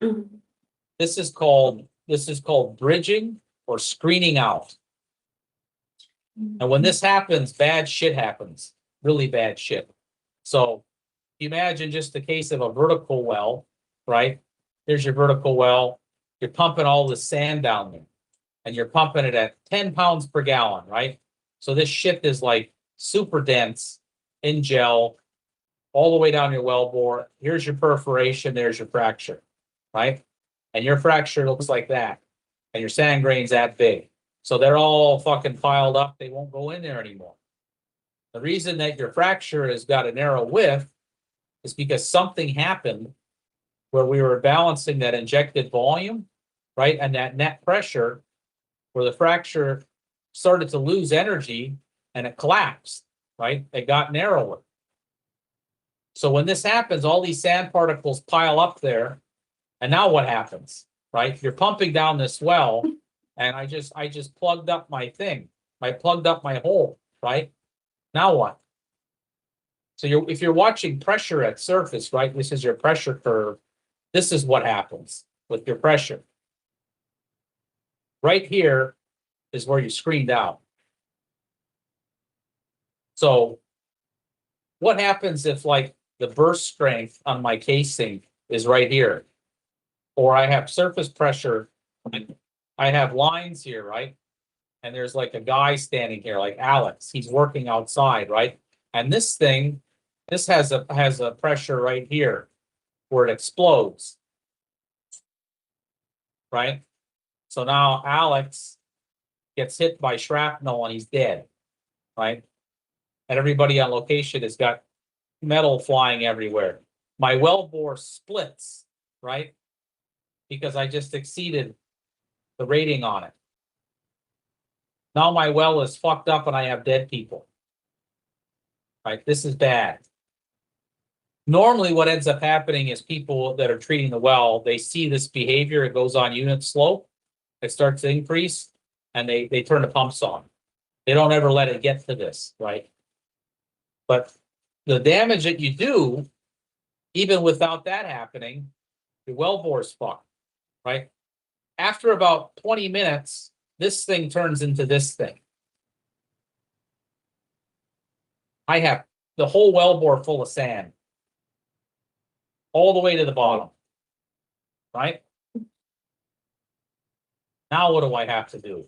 [SPEAKER 4] Mhm.
[SPEAKER 2] This is called bridging or screening out. And when this happens, bad shit happens. Really bad shit. So imagine just the case of a vertical well, right? Here's your vertical well. You're pumping all the sand down there. And you're pumping it at 10 pounds per gallon, right? So this shit is like super dense in gel all the way down your well bore. Here's your perforation, there's your fracture, right? And your fracture looks like that. And your sand grain's that big. So they're all fucking piled up. They won't go in there anymore. The reason that your fracture has got a narrow width is because something happened where we were balancing that injected volume, right? And that net pressure where the fracture started to lose energy and it collapsed, right? It got narrower. So when this happens, all these sand particles pile up there. And now what happens, right? You're pumping down this well and I just plugged up my thing. I plugged up my hole, right? Now what? So if you're watching pressure at surface, right? This is your pressure curve. This is what happens with your pressure. Right here is where you screened out. So what happens if like the burst strength on my casing is right here? Or I have surface pressure, and I have lines here, right? And there's like a guy standing here, like Alex. He's working outside, right? And this thing, this has a pressure right here where it explodes. Right? So now Alex gets hit by shrapnel and he's dead. Right? And everybody on location has got metal flying everywhere. My well bore splits, right? Because I just exceeded the rating on it. Now my well is fucked up and I have dead people. Right? This is bad. Normally what ends up happening is people that are treating the well, they see this behavior, it goes on unit slope, it starts to increase, and they turn the pumps on. They don't ever let it get to this, right? But the damage that you do, even without that happening, your well bore's fucked, right? After about 20 minutes, this thing turns into this thing. I have the whole well bore full of sand. All the way to the bottom. Right? Now what do I have to do?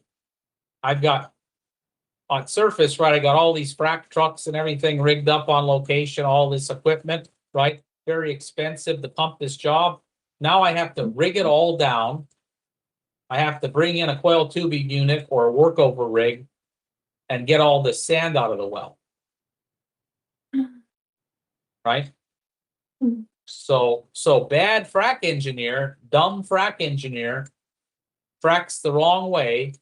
[SPEAKER 2] I've got on surface, right? I got all these frac trucks and everything rigged up on location, all this equipment, right? Very expensive to pump this job. Now I have to rig it all down. I have to bring in a coil tubing unit or a workover rig and get all the sand out of the well. Right?
[SPEAKER 4] Mhm.
[SPEAKER 2] So bad frac engineer, dumb frac engineer, fracks the wrong way,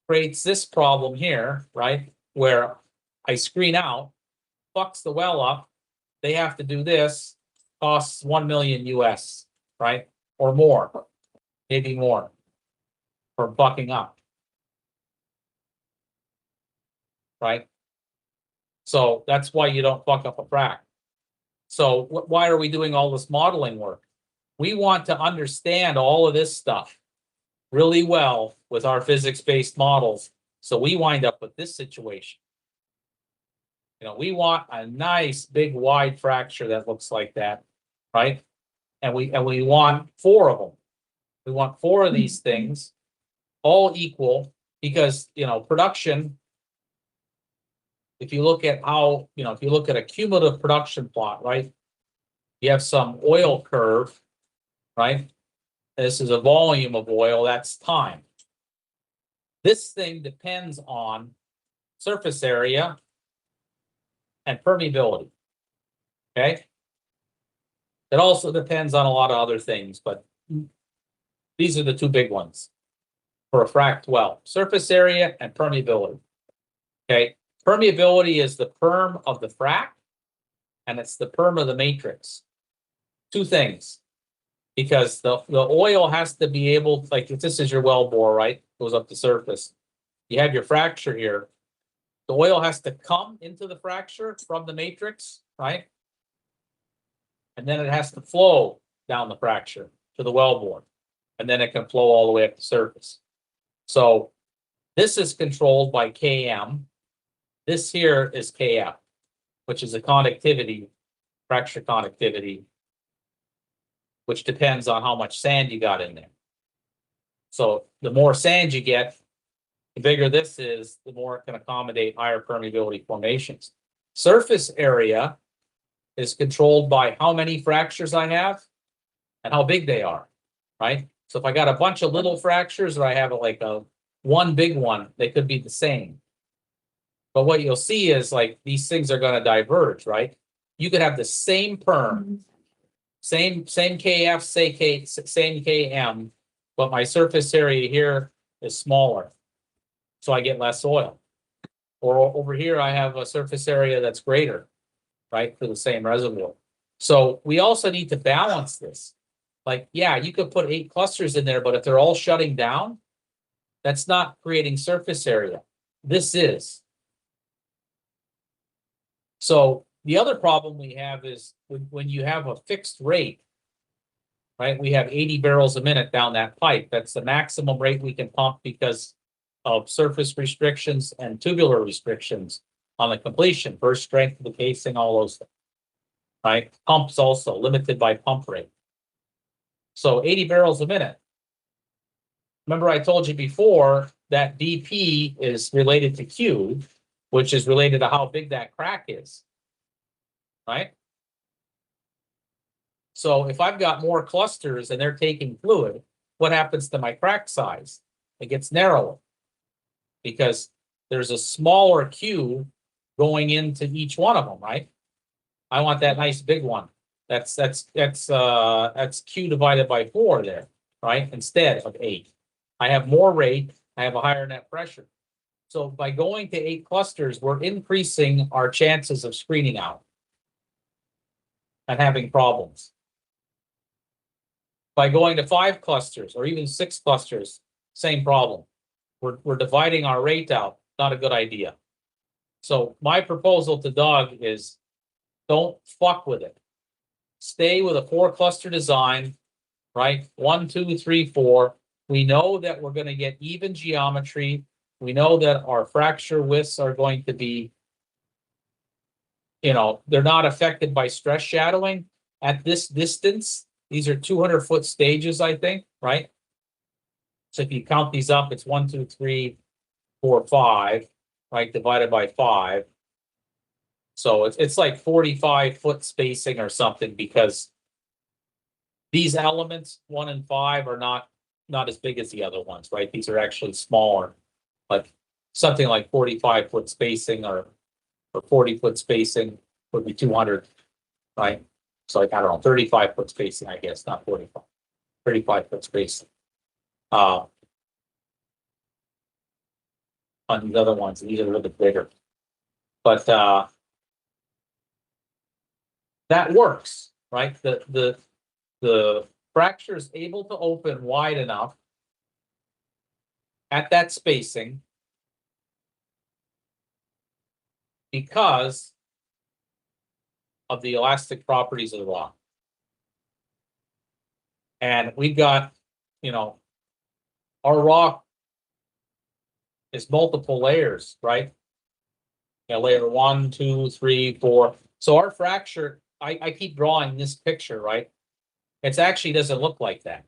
[SPEAKER 2] creates this problem here, right? Where I screen out, fucks the well up. They have to do this, costs 1 million US, right? Or more, maybe more for bucking up. Right? So that's why you don't fuck up a frac. So why are we doing all this modeling work? We want to understand all of this stuff really well with our physics-based models. So we wind up with this situation. You know, we want a nice big wide fracture that looks like that, right? And we want 4 of them. We want 4 of these things, all equal, because you know, production, if you look at how, you know, if you look at a cumulative production plot, right? You have some oil curve, right? This is a volume of oil, that's time. This thing depends on surface area and permeability. Okay? It also depends on a lot of other things, but these are the 2 big ones. for a fracked well, surface area and permeability. Okay, permeability is the perm of the frac, and it's the perm of the matrix. Two things, because the oil has to be able, like if this is your well bore, right? Goes up the surface. You have your fracture here. The oil has to come into the fracture from the matrix, right? And then it has to flow down the fracture to the wellbore. And then it can flow all the way up the surface. So this is controlled by Km. This here is Kf, which is a conductivity, fracture conductivity, which depends on how much sand you got in there. So the more sand you get, the bigger this is, the more it can accommodate higher permeability formations. Surface area is controlled by how many fractures I have and how big they are, right? So if I got a bunch of little fractures or I have like one big one, they could be the same. But what you'll see is like these things are going to diverge, right? You could have the same perm, same KF, same KM, but my surface area here is smaller. So I get less oil. Or over here, I have a surface area that's greater, right, for the same reservoir. So we also need to balance this. Like, yeah, you could put 8 clusters in there, but if they're all shutting down, that's not creating surface area. This is. So the other problem we have is when you have a fixed rate, right? We have 80 barrels a minute down that pipe. That's the maximum rate we can pump because of surface restrictions and tubular restrictions on the completion, burst strength of the casing, all those things, right? Pumps also limited by pump rate. So 80 barrels a minute. Remember I told you before that BP is related to Q, which is related to how big that crack is, right? So if I've got more clusters and they're taking fluid, what happens to my crack size? It gets narrower because there's a smaller Q going into each one of them, right? I want that nice big one. That's Q divided by 4 there, right? Instead of 8. I have more rate, I have a higher net pressure. So by going to 8 clusters, we're increasing our chances of screening out and having problems. By going to 5 clusters or even 6 clusters, same problem. We're dividing our rate out, not a good idea. So my proposal to Doug is don't fuck with it. Stay with a 4 cluster design, right? 1, 2, 3, 4. We know that we're going to get even geometry. We know that our fracture widths are going to be, they're not affected by stress shadowing at this distance. These are 200-foot stages, I think, right? So if you count these up, it's 1, 2, 3, 4, 5, right? Divided by 5. So it's like 45-foot spacing or something because these elements, 1 and 5, are not as big as the other ones, right? These are actually smaller, like something like 45-foot spacing or 40-foot spacing would be 200, right? So like, I don't know, 35-foot spacing, I guess, not 45, 35-foot spacing. On these other ones, these are a little bit bigger, but that works, right? The fracture is able to open wide enough at that spacing because of the elastic properties of the rock. And we've got, our rock is multiple layers, right? Layer 1, 2, 3, 4. So our fracture, I keep drawing this picture, right? It actually doesn't look like that.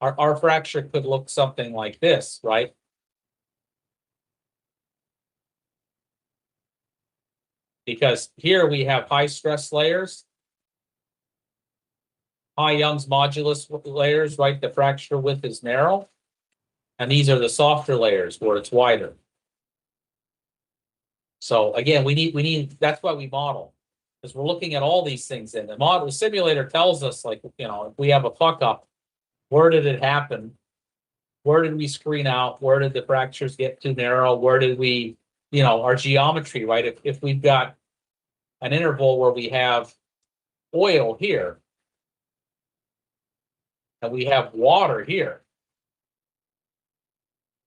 [SPEAKER 2] Our fracture could look something like this, right? Because here we have high stress layers, high Young's modulus layers, right? The fracture width is narrow. And these are the softer layers where it's wider. So again, we need, that's why we model. Because we're looking at all these things in the simulator tells us, like, if we have a fuck up, where did it happen? where did we screen out? Where did the fractures get too narrow? Where did we, our geometry, right? If we've got an interval where we have oil here and we have water here.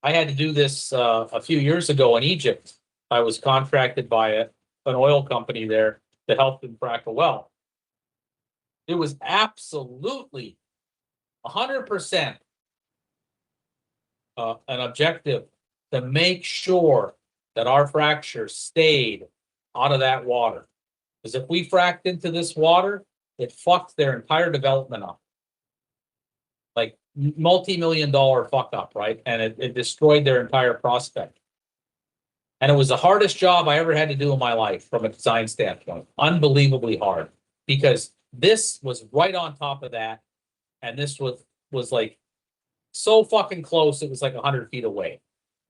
[SPEAKER 2] I had to do this a few years ago in Egypt. I was contracted by an oil company there to help them frack a well. It was absolutely 100% an objective to make sure that our fracture stayed out of that water. Because if we fracked into this water, it fucked their entire development up. Like multi-million-dollar fuck up, right? And it destroyed their entire prospect. And it was the hardest job I ever had to do in my life from a design standpoint. Unbelievably hard. Because this was right on top of that. And this was like so fucking close, it was like 100 feet away.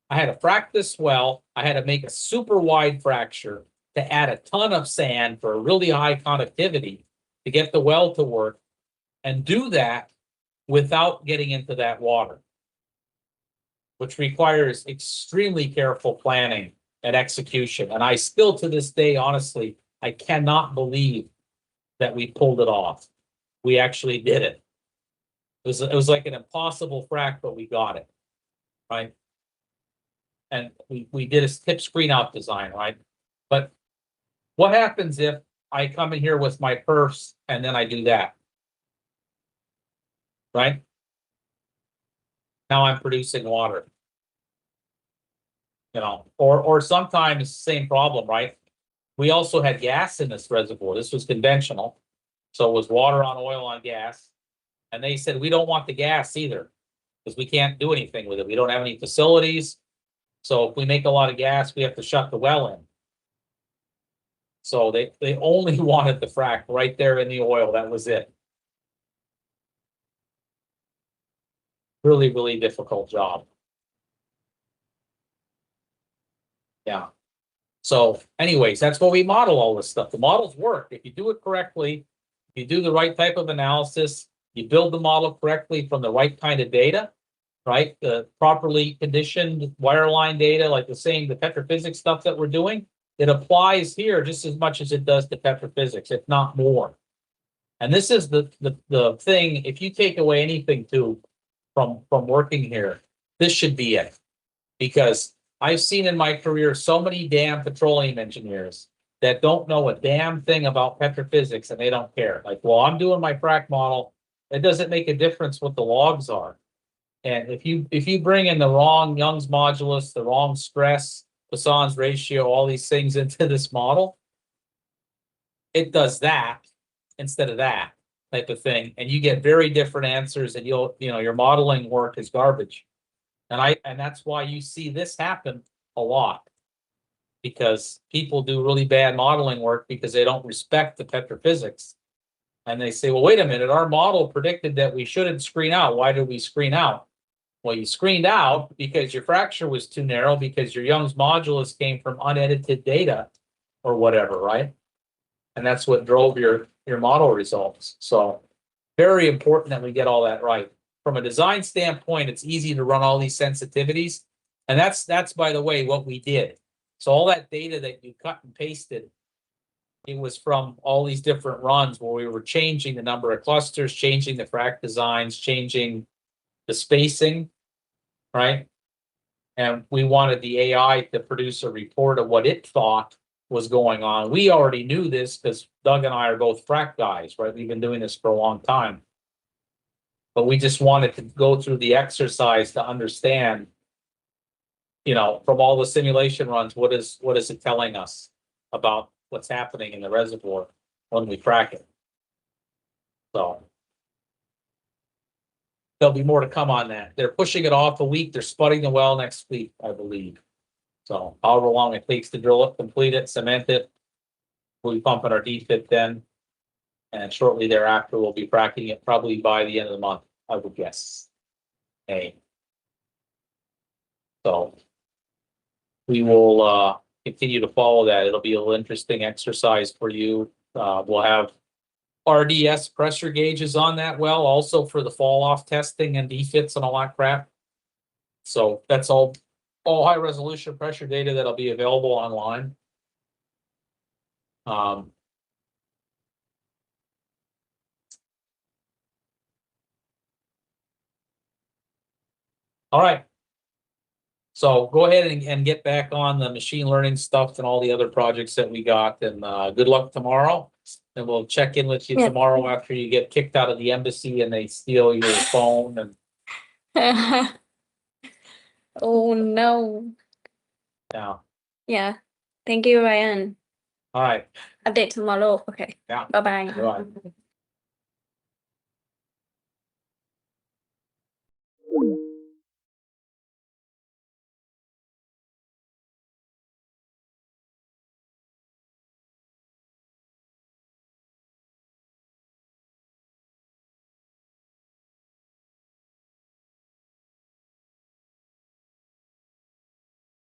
[SPEAKER 2] I had to frack this well. I had to make a super wide fracture to add a ton of sand for a really high conductivity to get the well to work, and do that without getting into that water, which requires extremely careful planning and execution. And I still, to this day, honestly, I cannot believe that we pulled it off. We actually did it. It was like an impossible frack, but we got it, right? And we did a tip screen out design, right? But what happens if I come in here with my perfs and then I do that? Right? Now I'm producing water. Or sometimes same problem, right? We also had gas in this reservoir. This was conventional. So it was water on oil on gas. And they said, we don't want the gas either, because we can't do anything with it. We don't have any facilities. So if we make a lot of gas, we have to shut the well in. So they only wanted the frack right there in the oil. That was it. Really, really difficult job. Yeah. So anyways, that's why we model all this stuff. The models work. If you do it correctly, you do the right type of analysis, you build the model correctly from the right kind of data, right? The properly conditioned wireline data, like the petrophysics stuff that we're doing, it applies here just as much as it does to petrophysics, if not more. And this is the thing, if you take away anything too from working here, this should be it. Because I've seen in my career so many damn petroleum engineers that don't know a damn thing about petrophysics, and they don't care. Like, well, I'm doing my frac model. It doesn't make a difference what the logs are. And if you bring in the wrong Young's modulus, the wrong stress, Poisson's ratio, all these things into this model, it does that instead of that type of thing. And you get very different answers, and your modeling work is garbage. And that's why you see this happen a lot, because people do really bad modeling work because they don't respect the petrophysics. And they say, well, wait a minute, our model predicted that we shouldn't screen out. Why did we screen out? Well, you screened out because your fracture was too narrow, because your Young's modulus came from unedited data or whatever, right? And that's what drove your model results. So very important that we get all that right. From a design standpoint, it's easy to run all these sensitivities. And that's by the way, what we did. So all that data that you cut and pasted, it was from all these different runs where we were changing the number of clusters, changing the frac designs, changing the spacing, right? And we wanted the AI to produce a report of what it thought was going on. We already knew this because Doug and I are both frac guys, right? We've been doing this for a long time. But we just wanted to go through the exercise to understand, from all the simulation runs, what is it telling us about what's happening in the reservoir when we frack it. So there'll be more to come on that. They're pushing it off a week. They're spudding the well next week, I believe. So however long it takes to drill it, complete it, cement it, we'll be pumping our DFIT then. And shortly thereafter, we'll be fracking it probably by the end of the month, I would guess. Hey. So we will continue to follow that. It'll be a little interesting exercise for you. We'll have RDS pressure gauges on that well, also for the fall off testing and defits and all that crap. So that's all high resolution pressure data that'll be available online. All right. So go ahead and get back on the machine learning stuff and all the other projects that we got, and good luck tomorrow. And we'll check in with you
[SPEAKER 3] Yeah.
[SPEAKER 2] tomorrow after you get kicked out of the embassy and they steal your phone and
[SPEAKER 3] Oh no.
[SPEAKER 2] yeah.
[SPEAKER 3] Yeah. Thank you, Ryan.
[SPEAKER 2] All right.
[SPEAKER 3] Update tomorrow. Okay.
[SPEAKER 2] Yeah.
[SPEAKER 3] Bye bye.
[SPEAKER 2] Bye.